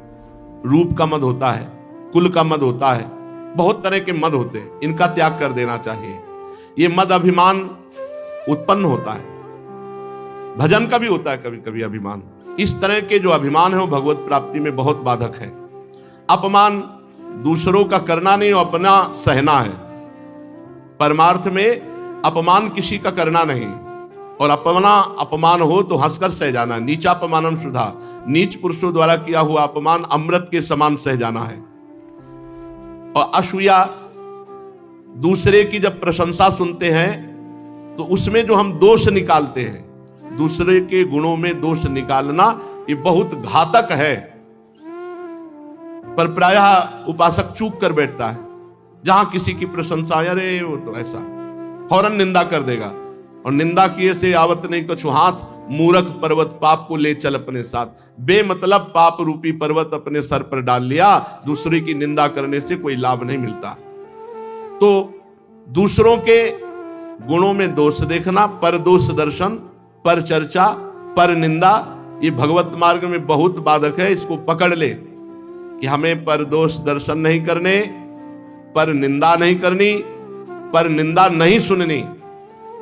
रूप का मद होता है, कुल का मद होता है, बहुत तरह के मद होते हैं, इनका त्याग कर देना चाहिए। ये मद अभिमान उत्पन्न होता है, भजन का भी होता है कभी कभी अभिमान। इस तरह के जो अभिमान है वो भगवत प्राप्ति में बहुत बाधक है। अपमान दूसरों का करना नहीं, अपना सहना है। परमार्थ में अपमान किसी का करना नहीं, और अपना अपमान हो तो हंसकर सह जाना। नीचापमानम सुधा, नीच पुरुषों द्वारा किया हुआ अपमान अमृत के समान सह जाना है। और असूया, दूसरे की जब प्रशंसा सुनते हैं तो उसमें जो हम दोष निकालते हैं, दूसरे के गुणों में दोष निकालना, ये बहुत घातक है। पर प्रायः उपासक चूक कर बैठता है। जहां किसी की प्रशंसा, अरे वो तो ऐसा, फौरन निंदा कर देगा। और निंदा किए से आवत नहीं कछु हाथ, मूर्ख पर्वत पाप को ले चल अपने साथ। बेमतलब पाप रूपी पर्वत अपने सर पर डाल लिया। दूसरे की निंदा करने से कोई लाभ नहीं मिलता। तो दूसरों के गुणों में दोष देखना, पर दोष दर्शन, पर चर्चा, पर निंदा, ये भगवत मार्ग में बहुत बाधक है। इसको पकड़ ले कि हमें पर दोष दर्शन नहीं करने, पर निंदा नहीं करनी, पर निंदा नहीं सुननी।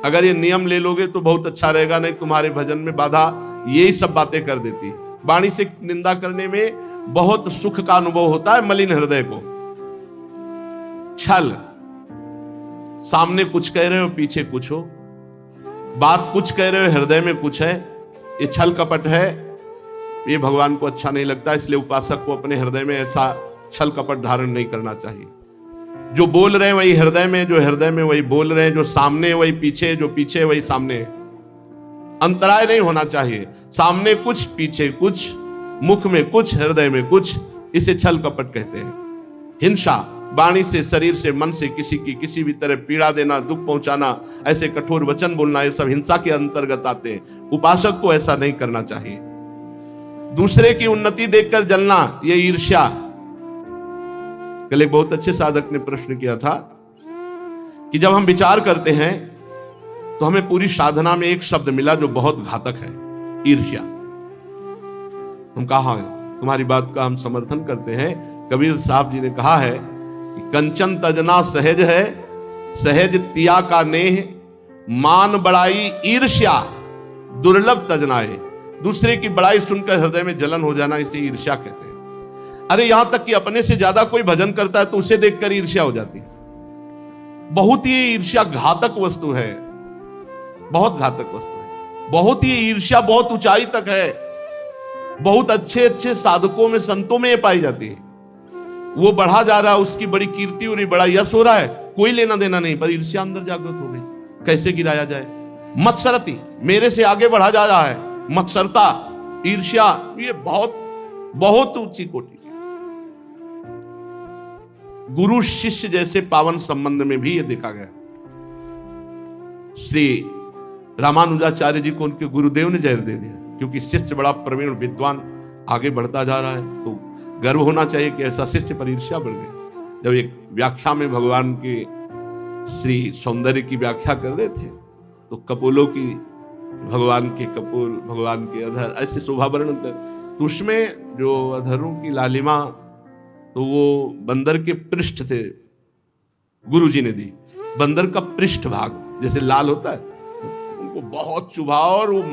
अगर ये नियम ले लोगे तो बहुत अच्छा रहेगा, नहीं तुम्हारे भजन में बाधा यही सब बातें कर देती है। वाणी से निंदा करने में बहुत सुख का अनुभव होता है मलिन हृदय को। छल, सामने कुछ कह रहे हो पीछे कुछ हो, बात कुछ कह रहे हो हृदय में कुछ है, ये छल कपट है। ये भगवान को अच्छा नहीं लगता, इसलिए उपासक को अपने हृदय में ऐसा छल कपट धारण नहीं करना चाहिए। जो बोल रहे हैं वही हृदय में, जो हृदय में वही बोल रहे हैं, जो सामने वही पीछे, जो पीछे वही सामने। अंतराय नहीं होना चाहिए, सामने कुछ पीछे कुछ, मुख में कुछ हृदय में कुछ, इसे छल कपट कहते हैं। हिंसा, वाणी से, शरीर से, मन से किसी की किसी भी तरह पीड़ा देना, दुख पहुंचाना, ऐसे कठोर वचन बोलना, ये सब हिंसा के अंतर्गत आते हैं। उपासक को ऐसा नहीं करना चाहिए। दूसरे की उन्नति देखकर जलना, ये ईर्ष्या। कल एक बहुत अच्छे साधक ने प्रश्न किया था कि जब हम विचार करते हैं तो हमें पूरी साधना में एक शब्द मिला जो बहुत घातक है, ईर्ष्या। हम कहा, तुम्हारी बात का हम समर्थन करते हैं। कबीर साहब जी ने कहा है कि कंचन तजना सहज है, सहज तिया का नेह, मान बड़ाई ईर्ष्या दुर्लभ तजनाए। दूसरे की बड़ाई सुनकर हृदय में जलन हो जाना, इसे ईर्ष्या कहते हैं। अरे यहां तक कि अपने से ज्यादा कोई भजन करता है तो उसे देखकर ईर्ष्या हो जाती है। बहुत ही ईर्ष्या घातक वस्तु है, बहुत घातक वस्तु है। बहुत ही ईर्ष्या बहुत ऊंचाई तक है। बहुत अच्छे अच्छे साधकों में, संतों में ये पाई जाती है। वो बढ़ा जा रहा है, उसकी बड़ी कीर्ति हो रही, बड़ा यश हो रहा है, कोई लेना देना नहीं, पर ईर्ष्या अंदर जागृत हो गई। कैसे गिराया जाए? मत्सरती, मेरे से आगे बढ़ा जा रहा है, मत्सरता, ईर्ष्या, ये बहुत बहुत ऊंची कोटि। गुरु शिष्य जैसे पावन संबंध में भी यह देखा गया। श्री रामानुजाचार्य जी को उनके गुरुदेव ने जहर दे दिया, क्योंकि शिष्य बड़ा प्रवीण विद्वान आगे बढ़ता जा रहा है, तो गर्व होना चाहिए कि ऐसा शिष्य पर ईर्ष्या बढ़ गई। जब एक व्याख्या में भगवान के श्री सौंदर्य की व्याख्या कर रहे थे तो कपोलों की, भगवान के कपोल, भगवान के अधर, ऐसे शोभा वर्णन कर, तो उसमें जो अधरों की लालिमा, तो वो बंदर के पृष्ठ थे, गुरु जी ने दी। बंदर का पृष्ठ भाग जैसे लाल होता है, उनको बहुत चुभा और वो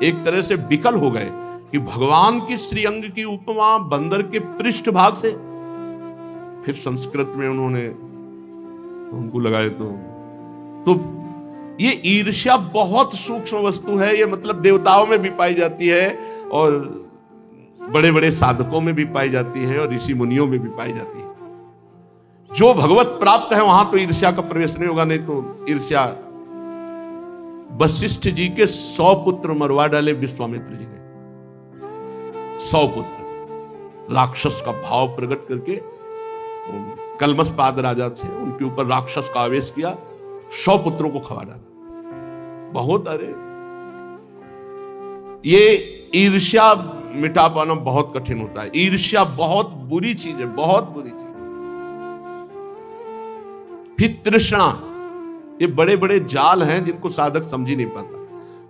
एक तरह से विकल हो गए कि भगवान की श्रीअंग की उपमा बंदर के पृष्ठ भाग से। फिर संस्कृत में उन्होंने उनको लगाए तो ये ईर्ष्या बहुत सूक्ष्म वस्तु है। ये मतलब देवताओं में भी पाई जाती है और बड़े बड़े साधकों में भी पाई जाती है और ऋषि मुनियों में भी पाई जाती है। जो भगवत प्राप्त है वहां तो ईर्ष्या का प्रवेश नहीं होगा। नहीं तो ईर्ष्या, वशिष्ठ जी के 100 पुत्र मरवा डाले विश्वामित्र जी ने। 100 पुत्र, राक्षस का भाव प्रकट करके कलमसपाद राजा थे, उनके ऊपर राक्षस का आवेश किया, 100 पुत्रों को खवा डाला। बहुत, अरे ये ईर्ष्या मिटा पाना बहुत कठिन होता है। ईर्ष्या बहुत बुरी चीज है, बहुत बुरी चीज। फिर तृष्णा, ये बड़े बड़े जाल हैं जिनको साधक समझ ही नहीं पाता।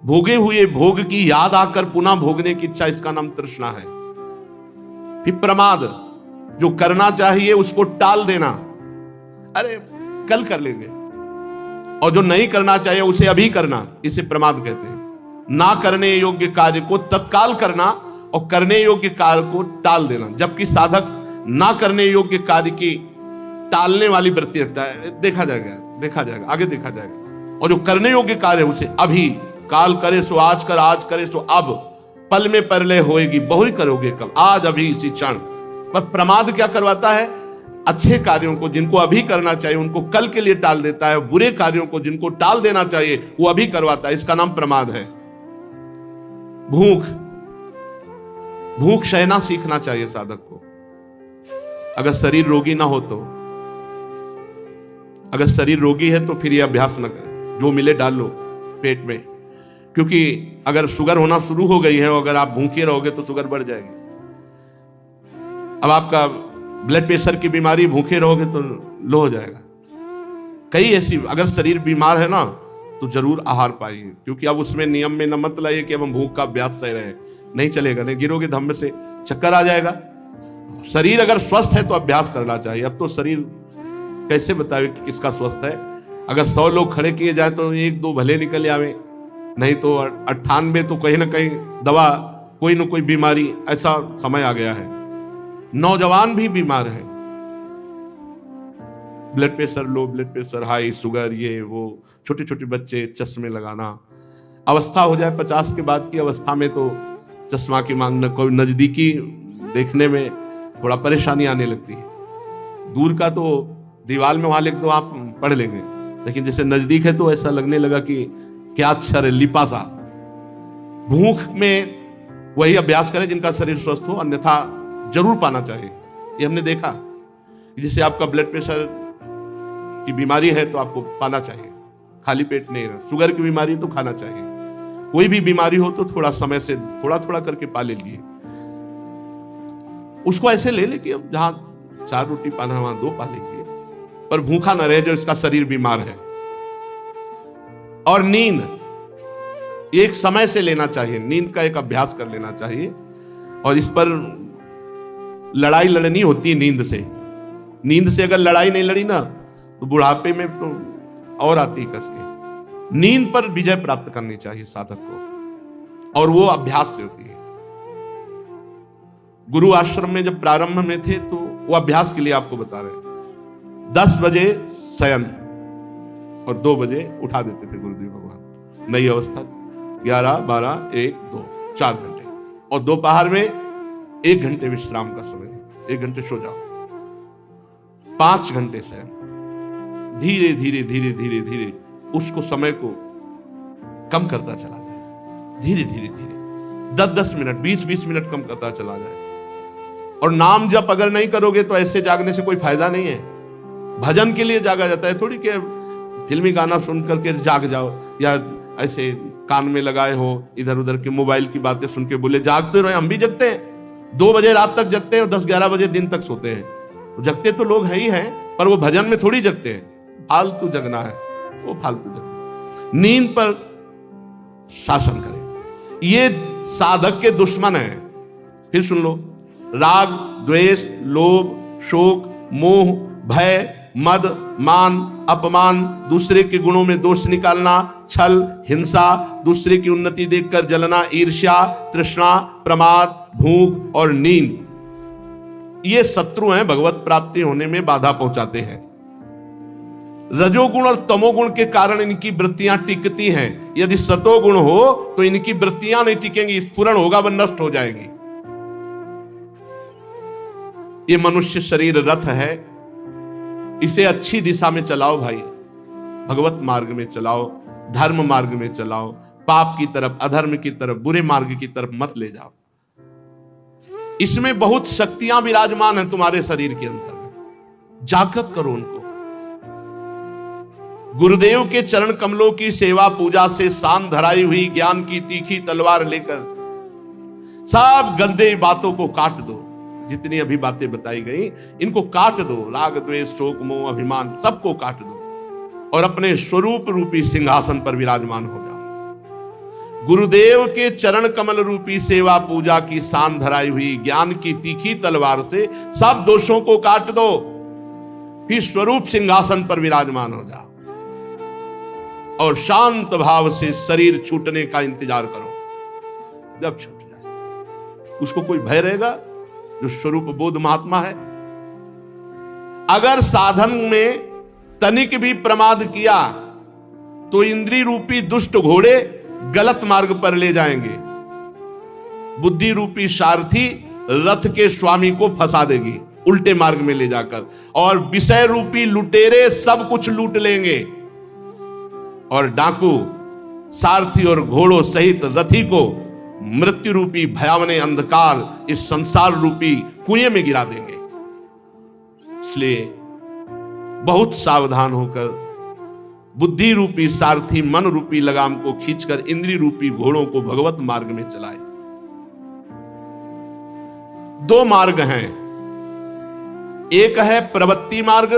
भोगे हुए भोग की याद आकर पुनः भोगने की इच्छा, इसका नाम तृष्णा है। फिर प्रमाद, जो करना चाहिए उसको टाल देना, अरे कल कर लेंगे, और जो नहीं करना चाहिए उसे अभी करना, इसे प्रमाद कहते हैं। ना करने योग्य कार्य को तत्काल करना और करने योग्य कार्य को टाल देना, जबकि साधक ना करने योग्य कार्य की टालने वाली वृत्ति रखता है। देखा जाएगा आगे देखा जाएगा। और जो करने योग्य कार्य है उसे अभी, काल करे सो आज कर, आज करे सो अब, पल में परलय होएगी, बहु ही करोगे कब, आज अभी इसी क्षण। पर प्रमाद क्या करवाता है? अच्छे कार्यों को जिनको अभी करना चाहिए उनको कल के लिए टाल देता है, बुरे कार्यों को जिनको टाल देना चाहिए वो अभी करवाता है, इसका नाम प्रमाद है। भूख सहना सीखना चाहिए साधक को। अगर शरीर रोगी ना हो तो, अगर शरीर रोगी है तो फिर ये अभ्यास ना करें, जो मिले डाल लो पेट में, क्योंकि अगर शुगर होना शुरू हो गई है और अगर आप भूखे रहोगे तो शुगर बढ़ जाएगी। अब आपका ब्लड प्रेशर की बीमारी, भूखे रहोगे तो लो हो जाएगा। कई ऐसी, अगर शरीर बीमार है ना तो जरूर आहार पाइए, क्योंकि अब उसमें नियम में न मत लाइए कि अब हम भूख का अभ्यास सह रहे हैं, नहीं चलेगा, नहीं गिरोगे धम्म से, चक्कर आ जाएगा। शरीर अगर स्वस्थ है तो अभ्यास करना चाहिए। अब तो शरीर कैसे बताए कि किसका स्वस्थ है? अगर 100 लोग खड़े किए जाए तो 1-2 भले निकल आवे, नहीं तो 98 तो कहीं ना कहीं दवा, कोई ना कोई बीमारी, ऐसा समय आ गया है। नौजवान भी बीमार है, blood pressure low, blood pressure high, sugar, ये वो, छोटे छोटे बच्चे चश्मे लगाना, अवस्था हो जाए 50 के बाद की अवस्था में तो चश्मा की मांगना, कोई नजदीकी देखने में थोड़ा परेशानी आने लगती है। दूर का तो दीवार में वहां लिख दो आप पढ़ लेंगे, लेकिन जैसे नजदीक है तो ऐसा लगने लगा कि क्या अक्षर है, लिपा सा। भूख में वही अभ्यास करें जिनका शरीर स्वस्थ हो, अन्यथा जरूर पाना चाहिए। ये हमने देखा, जैसे आपका ब्लड प्रेशर की बीमारी है तो आपको पाना चाहिए, खाली पेट नहीं रहना। शुगर की बीमारी तो खाना चाहिए। कोई भी बीमारी हो तो थोड़ा समय से थोड़ा थोड़ा करके पा लीजिए। उसको ऐसे ले ले कि अब जहां 4 रोटी पाना है वहां 2 पा लीजिए, पर भूखा न रहे जो इसका शरीर बीमार है। और नींद एक समय से लेना चाहिए, नींद का एक अभ्यास कर लेना चाहिए। और इस पर लड़ाई लड़नी होती है नींद से। नींद से अगर लड़ाई नहीं लड़ी ना तो बुढ़ापे में तो और आती है कस के। नींद पर विजय प्राप्त करनी चाहिए साधक को, और वो अभ्यास से होती है। गुरु आश्रम में जब प्रारंभ में थे तो वो अभ्यास के लिए आपको बता रहे, 10 बजे शयन और 2 बजे उठा देते थे गुरुदेव भगवान। नई अवस्था 11, 12, 1, 2, 4 घंटे, और दोपहर में 1 घंटे विश्राम का समय, 1 घंटे सो जाओ, 5 घंटे शयन। धीरे धीरे धीरे धीरे धीरे उसको समय को कम करता चला जाए, धीरे धीरे धीरे 10-10 मिनट, 20-20 मिनट कम करता चला जाए। और नाम जप अगर नहीं करोगे तो ऐसे जागने से कोई फायदा नहीं है। भजन के लिए जागा जाता है, थोड़ी के फिल्मी गाना सुन करके जाग जाओ, या ऐसे कान में लगाए हो इधर उधर के मोबाइल की बातें सुन के बोले जागते रहे। हम भी जगते हैं, 2 बजे रात तक जगते हैं और 10-11 बजे दिन तक सोते हैं। तो जगते तो लोग है ही हैं, पर वो भजन में थोड़ी जगते हैं। फालतू जगना है, वो फालतू जगना। नींद पर शासन करें, ये साधक के दुश्मन है। फिर सुन लो, राग, द्वेष, लोभ, शोक, मोह, भय, मद, मान, अपमान, दूसरे के गुणों में दोष निकालना, छल, हिंसा, दूसरे की उन्नति देखकर जलना, ईर्ष्या, तृष्णा, प्रमाद, भूख और नींद, ये शत्रु हैं, भगवत प्राप्ति होने में बाधा पहुंचाते हैं। रजोगुण और तमोगुण के कारण इनकी वृत्तियां टिकती हैं। यदि सतोगुण हो तो इनकी वृत्तियां नहीं टिकेंगी, स्फुरण होगा वह नष्ट हो जाएगी। ये मनुष्य शरीर रथ है, इसे अच्छी दिशा में चलाओ भाई, भगवत मार्ग में चलाओ, धर्म मार्ग में चलाओ, पाप की तरफ, अधर्म की तरफ, बुरे मार्ग की तरफ मत ले जाओ। इसमें बहुत शक्तियां विराजमान हैं तुम्हारे शरीर के अंतर्गत, जागृत करो उनको। गुरुदेव के चरण कमलों की सेवा पूजा से शान धराई हुई ज्ञान की तीखी तलवार लेकर सब गंदे बातों को काट दो। जितनी अभी बातें बताई गई इनको काट दो, राग, द्वेष, शोक, मोह, अभिमान सबको काट दो। और अपने स्वरूप रूपी सिंहासन पर विराजमान हो जाओ। गुरुदेव के चरण कमल रूपी सेवा पूजा की सान धराई हुई ज्ञान की तीखी तलवार से सब दोषों को काट दो, फिर स्वरूप सिंहासन पर विराजमान हो जाओ और शांत भाव से शरीर छूटने का इंतजार करो। जब छूट जाए उसको कोई भय रहेगा? जो स्वरूप बोध महात्मा है। अगर साधन में तनिक भी प्रमाद किया तो इंद्रिय रूपी दुष्ट घोड़े गलत मार्ग पर ले जाएंगे। बुद्धि रूपी सारथी रथ के स्वामी को फंसा देगी उल्टे मार्ग में ले जाकर, और विषय रूपी लुटेरे सब कुछ लूट लेंगे, और डाकू सारथी और घोड़ों सहित रथी को मृत्यु रूपी भयावने अंधकार इस संसार रूपी कुएं में गिरा देंगे। इसलिए बहुत सावधान होकर बुद्धि रूपी सारथी मन रूपी लगाम को खींचकर इंद्रिय रूपी घोड़ों को भगवत मार्ग में चलाए। दो मार्ग हैं, एक है प्रवृत्ति मार्ग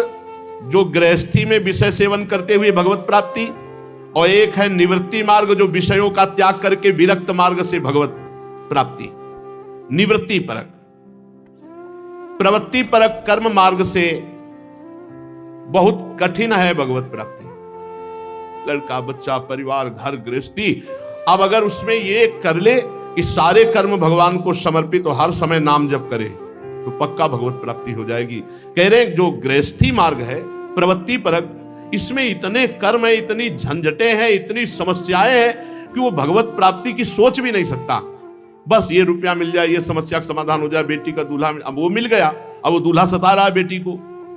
जो गृहस्थी में विषय सेवन करते हुए भगवत प्राप्ति, और एक है निवृत्ति मार्ग जो विषयों का त्याग करके विरक्त मार्ग से भगवत प्राप्ति। निवृत्ति परक, प्रवृत्ति परक कर्म मार्ग से बहुत कठिन है भगवत प्राप्ति। लड़का बच्चा परिवार घर गृहस्थी, अब अगर उसमें ये कर ले कि सारे कर्म भगवान को समर्पित और हर समय नाम जप करे तो पक्का भगवत प्राप्ति हो जाएगी। कह रहे हैं जो गृहस्थी मार्ग है प्रवृत्ति परक, इसमें इतने कर्म है, इतनी झंझटें हैं, इतनी समस्याएं हैं कि वो भगवत प्राप्ति की सोच भी नहीं सकता। बस ये रुपया मिल जाए, ये समस्या का समाधान हो जाए, बेटी का दूल्हा, अब वो मिल गया, अब वो दूल्हा सता रहा है बेटी को,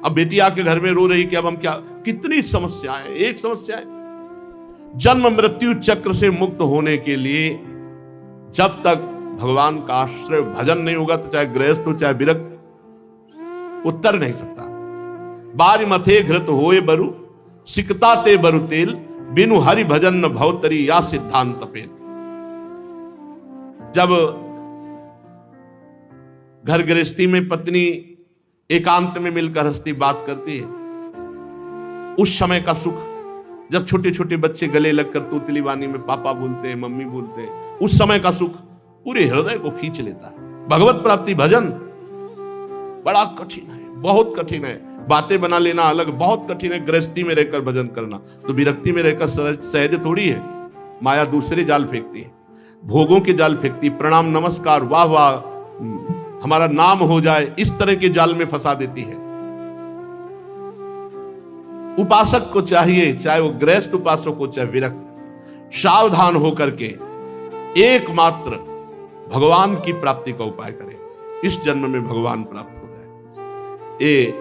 अब बेटी आके घर में रो रही कि अब हम क्या, कितनी समस्याएं, एक समस्या है। जन्म मृत्यु चक्र से मुक्त होने के लिए जब तक भगवान का आश्रय भजन नहीं होगा, तो चाहे गृहस्थ हो चाहे विरक्त, उत्तर नहीं सकता। बारी मथे घृत होए बरु सिकता ते बरु तेल, बिनु हरि भजन न भवतरी या सिद्धांत पेल। जब घर गृहस्थी में पत्नी एकांत में मिलकर हंसती बात करती है, उस समय का सुख, जब छोटे छोटे बच्चे गले लगकर तोतली वाणी में पापा बोलते हैं, मम्मी बोलते हैं, उस समय का सुख पूरे हृदय को खींच लेता है। भगवत प्राप्ति भजन बड़ा कठिन है, बहुत कठिन है। बातें बना लेना अलग, बहुत कठिन है गृहस्थी में रहकर भजन करना, तो विरक्ति में रहकर सहज थोड़ी है। माया दूसरे जाल फेंकती है, भोगों के जाल फेंकती, प्रणाम नमस्कार वाह वाह हमारा नाम हो जाए, इस तरह के जाल में फंसा देती है। उपासक को चाहिए, चाहे वो गृहस्थ उपासक हो चाहे विरक्त, सावधान होकर के एकमात्र भगवान की प्राप्ति का उपाय करें। इस जन्म में भगवान प्राप्त हो जाए। ये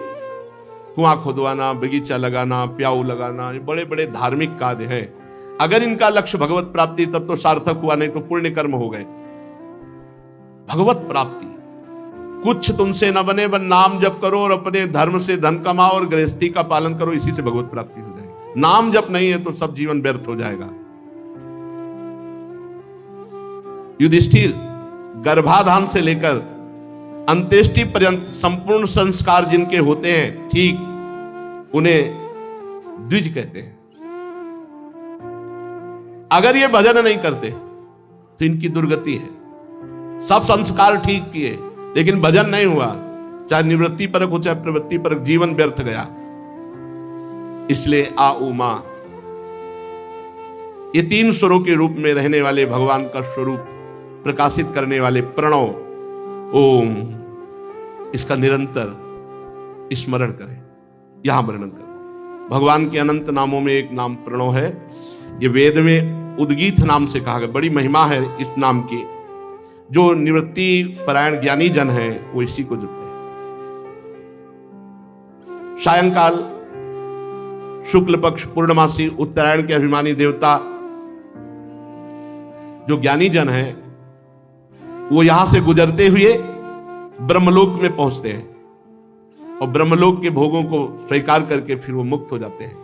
कुआं खोदवाना, बगीचा लगाना, प्याऊ लगाना, ये बड़े बड़े धार्मिक कार्य हैं। अगर इनका लक्ष्य भगवत प्राप्ति तब तो सार्थक हुआ, नहीं तो पुण्य कर्म हो गए। भगवत प्राप्ति कुछ तुमसे न बने, बस नाम जप करो और अपने धर्म से धन कमाओ और गृहस्थी का पालन करो, इसी से भगवत प्राप्ति हो जाएगी। नाम जप नहीं है तो सब जीवन व्यर्थ हो जाएगा। युधिष्ठिर गर्भाधान से लेकर अंत्येष्टि पर्यंत संपूर्ण संस्कार जिनके होते हैं, ठीक उन्हें द्विज कहते हैं। अगर ये भजन नहीं करते तो इनकी दुर्गति है। सब संस्कार ठीक किए लेकिन भजन नहीं हुआ, चाहे निवृत्ति परक हो चाहे प्रवृत्ति परक, जीवन व्यर्थ गया। इसलिए आ उमा, ये तीन स्वरों के रूप में रहने वाले भगवान का स्वरूप प्रकाशित करने वाले प्रणव ओम, इसका निरंतर स्मरण करें, यहां वर्णन करें। भगवान के अनंत नामों में एक नाम प्रणव है। ये वेद में उद्गीत नाम से कहा गया, बड़ी महिमा है इस नाम की। जो निवृत्ति परायण ज्ञानी जन है वो इसी को जपते हैं। सायंकाल शुक्ल पक्ष पूर्णमासी उत्तरायण के अभिमानी देवता जो ज्ञानी जन है वो यहां से गुजरते हुए ब्रह्मलोक में पहुंचते हैं और ब्रह्मलोक के भोगों को स्वीकार करके फिर वो मुक्त हो जाते हैं।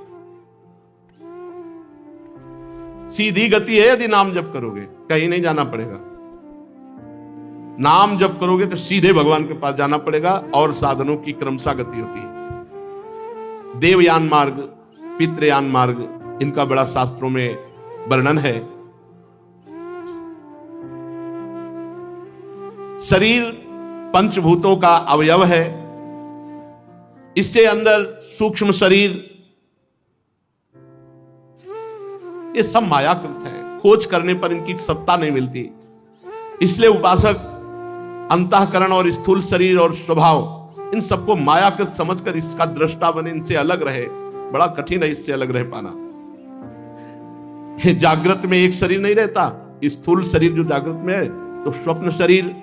सीधी गति है यदि नाम जप करोगे, कहीं नहीं जाना पड़ेगा। नाम जप करोगे तो सीधे भगवान के पास जाना पड़ेगा और साधनों की क्रमशः गति होती है। देवयान मार्ग पितृयान मार्ग, इनका बड़ा शास्त्रों में वर्णन है। शरीर पंचभूतों का अवयव है, इससे अंदर सूक्ष्म शरीर, ये सब मायाकृत है, खोज करने पर इनकी सत्ता नहीं मिलती। इसलिए उपासक अंतःकरण और स्थूल शरीर और स्वभाव, इन सबको मायाकृत समझकर इसका दृष्टा बने, इनसे अलग रहे। बड़ा कठिन है इससे अलग रह पाना। जागृत में एक शरीर नहीं रहता, स्थूल शरीर जो जागृत में है, तो स्वप्न शरीर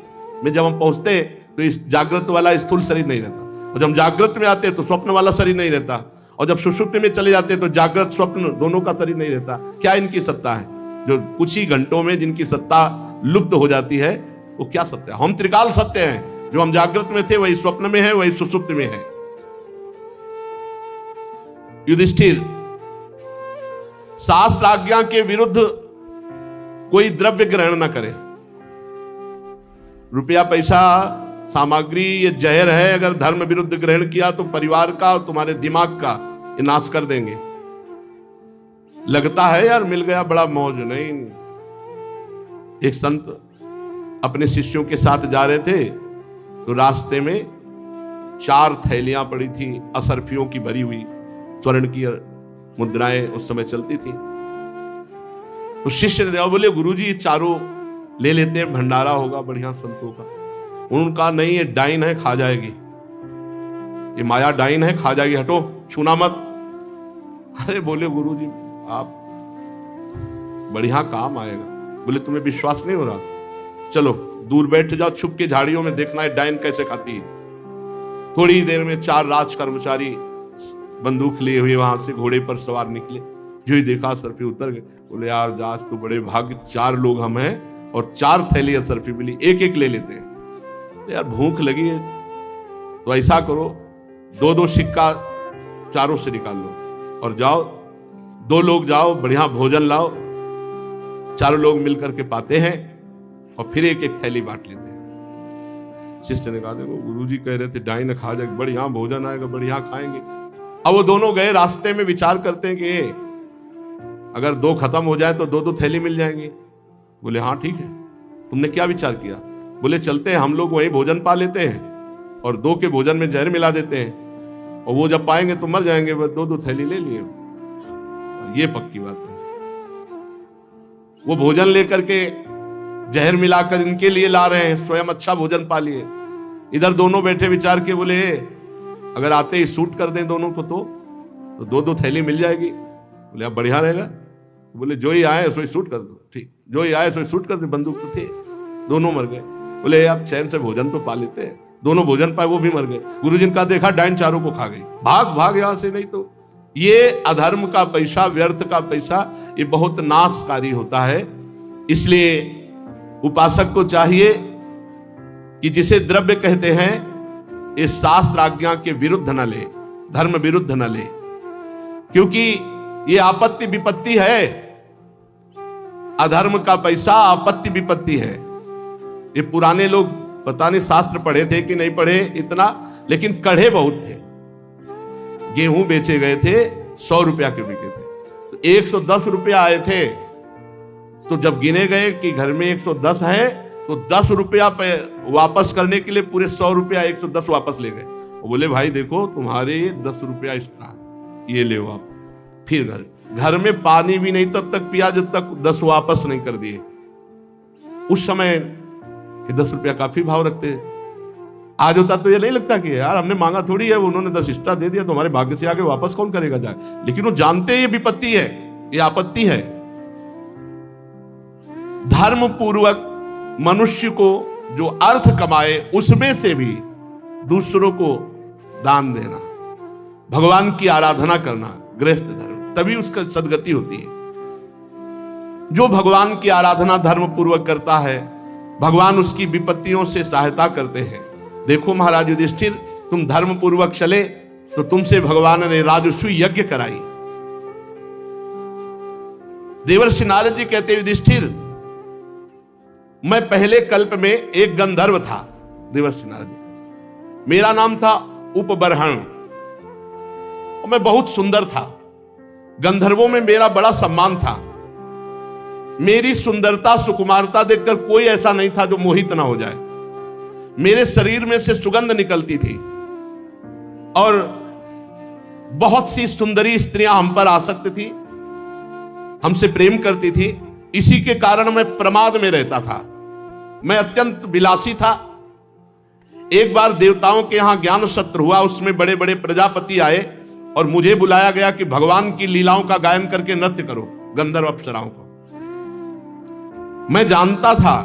में जब हम पहुंचते तो इस जागृत वाला स्थूल शरीर नहीं रहता, और जब हम जागृत में आते तो स्वप्न वाला शरीर नहीं रहता, और जब सुषुप्ति में चले जाते तो जागृत स्वप्न दोनों का शरीर नहीं रहता। क्या इनकी सत्ता है? जो कुछ ही घंटों में जिनकी सत्ता लुप्त हो जाती है, वो क्या सत्य है? हम त्रिकाल सत्य हैं। जो हम जागृत में थे वही स्वप्न में है, वही सुषुप्ति में है। युधिष्ठिर, शास्त्र आज्ञा के विरुद्ध कोई द्रव्य ग्रहण न करे। रुपया, पैसा, सामग्री, ये जहर है। अगर धर्म विरुद्ध ग्रहण किया तो परिवार का और तुम्हारे दिमाग का ये नाश कर देंगे। लगता है यार मिल गया बड़ा मौज, नहीं। एक संत अपने शिष्यों के साथ जा रहे थे तो रास्ते में 4 थैलियां पड़ी थी, असरफियों की भरी हुई, स्वर्ण की मुद्राएं उस समय चलती थी। तो शिष्य ने बोले, गुरुजी ये चारों ले लेते हैं, भंडारा होगा बढ़िया संतों का। उन्होंने कहा नहीं, ये डाइन है, खा जाएगी, ये माया डाइन है, खा जाएगी, हटो, छूना मत। अरे बोले गुरुजी आप बढ़िया काम आएगा। बोले तुम्हें विश्वास नहीं हो रहा? चलो दूर बैठ जाओ, छुप के झाड़ियों में, देखना है डाइन कैसे खाती है। थोड़ी देर में 4 राज कर्मचारी बंदूक लिए हुए वहां से घोड़े पर सवार निकले। जो ही देखा सरफी उतर गए। बोले यार आज तो बड़े भाग्य, 4 लोग हम हैं और 4 थैली सरफी मिली, एक एक ले लेते हैं। तो यार भूख लगी है तो ऐसा करो, 2-2 सिक्का चारों से निकाल लो और जाओ, 2 लोग जाओ, बढ़िया भोजन लाओ, 4 लोग मिलकर के पाते हैं और फिर एक एक थैली बांट लेते हैं। शिष्य ने कहा देखो गुरुजी कह रहे थे डाइन खा जाएगा, बढ़िया भोजन आएगा, बढ़िया खाएंगे। अब वो दोनों गए, रास्ते में विचार करते हैं कि अगर 2 खत्म हो जाए तो 2-2 थैली मिल जाएंगी। बोले हाँ ठीक है। तुमने क्या विचार किया? बोले चलते हैं हम लोग वहीं भोजन पा लेते हैं और 2 के भोजन में जहर मिला देते हैं, और वो जब पाएंगे तो मर जाएंगे। बस 2-2 थैली ले लिए, ये पक्की बात है। वो भोजन लेकर के जहर मिलाकर इनके लिए ला रहे हैं, स्वयं अच्छा भोजन पा लिए। इधर दोनों बैठे विचार के बोले अगर आते ही शूट कर दें दोनों को तो 2-2 थैली मिल जाएगी। बोले अब बढ़िया रहेगा। बोले जो ही आए सो शूट कर दो। ठीक, जो ही आए सो शूट कर दो। बंदूक तो थे, दोनों मर गए। बोले आप चैन से भोजन तो पा लेते हैं। दोनों भोजन पाए, वो भी मर गए। गुरुजी का देखा डाइन चारों को खा गई। भाग भाग यहां से, नहीं तो ये अधर्म का पैसा, व्यर्थ का पैसा, ये बहुत नाशकारी होता है। इसलिए उपासक को चाहिए कि जिसे द्रव्य कहते हैं इस शास्त्र आज्ञा के विरुद्ध न ले, धर्म विरुद्ध न ले, क्योंकि ये आपत्ति विपत्ति है। अधर्म का पैसा आपत्ति विपत्ति है। ये पुराने लोग पता नहीं शास्त्र पढ़े थे कि नहीं पढ़े इतना, लेकिन कढ़े बहुत थे। गेहूं बेचे गए थे, 100 रुपया के बिके थे, तो 110 रुपया आए थे। तो जब गिने गए कि घर में 110 है तो 10 रुपया वापस करने के लिए पूरे 100 रुपया 110 वापस ले गए। बोले भाई देखो तुम्हारे 10 रुपया एक्स्ट्रा, ये ले आप। फिर घर में पानी भी नहीं तब तक पिया जब तक 10 वापस नहीं कर दिए। उस समय कि 10 रुपया काफी भाव रखते। आज होता तो ये नहीं लगता कि यार हमने मांगा थोड़ी है, उन्होंने 10 एक्स्ट्रा दे दिया तो हमारे भाग्य से आगे वापस कौन करेगा जाए। लेकिन वो जानते ये विपत्ति है, ये आपत्ति है। धर्म पूर्वक मनुष्य को जो अर्थ कमाए उसमें से भी दूसरों को दान देना, भगवान की आराधना करना, गृहस्थ धर्म, तभी उसका सदगति होती है। जो भगवान की आराधना धर्म पूर्वक करता है, भगवान उसकी विपत्तियों से सहायता करते हैं। देखो महाराज युधिष्ठिर, तुम धर्म पूर्वक चले तो तुमसे भगवान ने राजस्व यज्ञ कराई। देवर्षि नारद जी कहते युधिष्ठिर, मैं पहले कल्प में एक गंधर्व था। देवर्षि नारद जी, मेरा नाम था उपबरहण और मैं बहुत सुंदर था। गंधर्वों में मेरा बड़ा सम्मान था। मेरी सुंदरता सुकुमारता देखकर कोई ऐसा नहीं था जो मोहित ना हो जाए। मेरे शरीर में से सुगंध निकलती थी और बहुत सी सुंदरी स्त्रियां हम पर आसक्त थी, हमसे प्रेम करती थी। इसी के कारण मैं प्रमाद में रहता था। मैं अत्यंत विलासी था। एक बार देवताओं के यहां ज्ञान सत्र हुआ, उसमें बड़े बड़े प्रजापति आए और मुझे बुलाया गया कि भगवान की लीलाओं का गायन करके नृत्य करो गंधर्व अप्सराओं को। मैं जानता था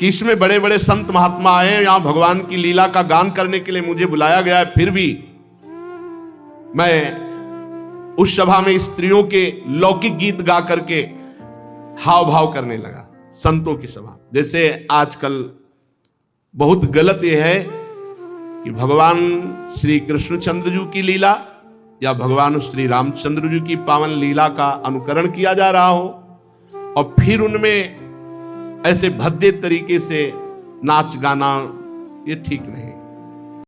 कि इसमें बड़े बड़े संत महात्मा आए, यहां भगवान की लीला का गान करने के लिए मुझे बुलाया गया है, फिर भी मैं उस सभा में स्त्रियों के लौकिक गीत गा करके हाव भाव करने लगा। संतों की सभा, जैसे आजकल बहुत गलत यह है कि भगवान श्री कृष्णचंद्र जी की लीला या भगवान श्री रामचंद्र जी की पावन लीला का अनुकरण किया जा रहा हो और फिर उनमें ऐसे भद्दे तरीके से नाच गाना, ये ठीक नहीं।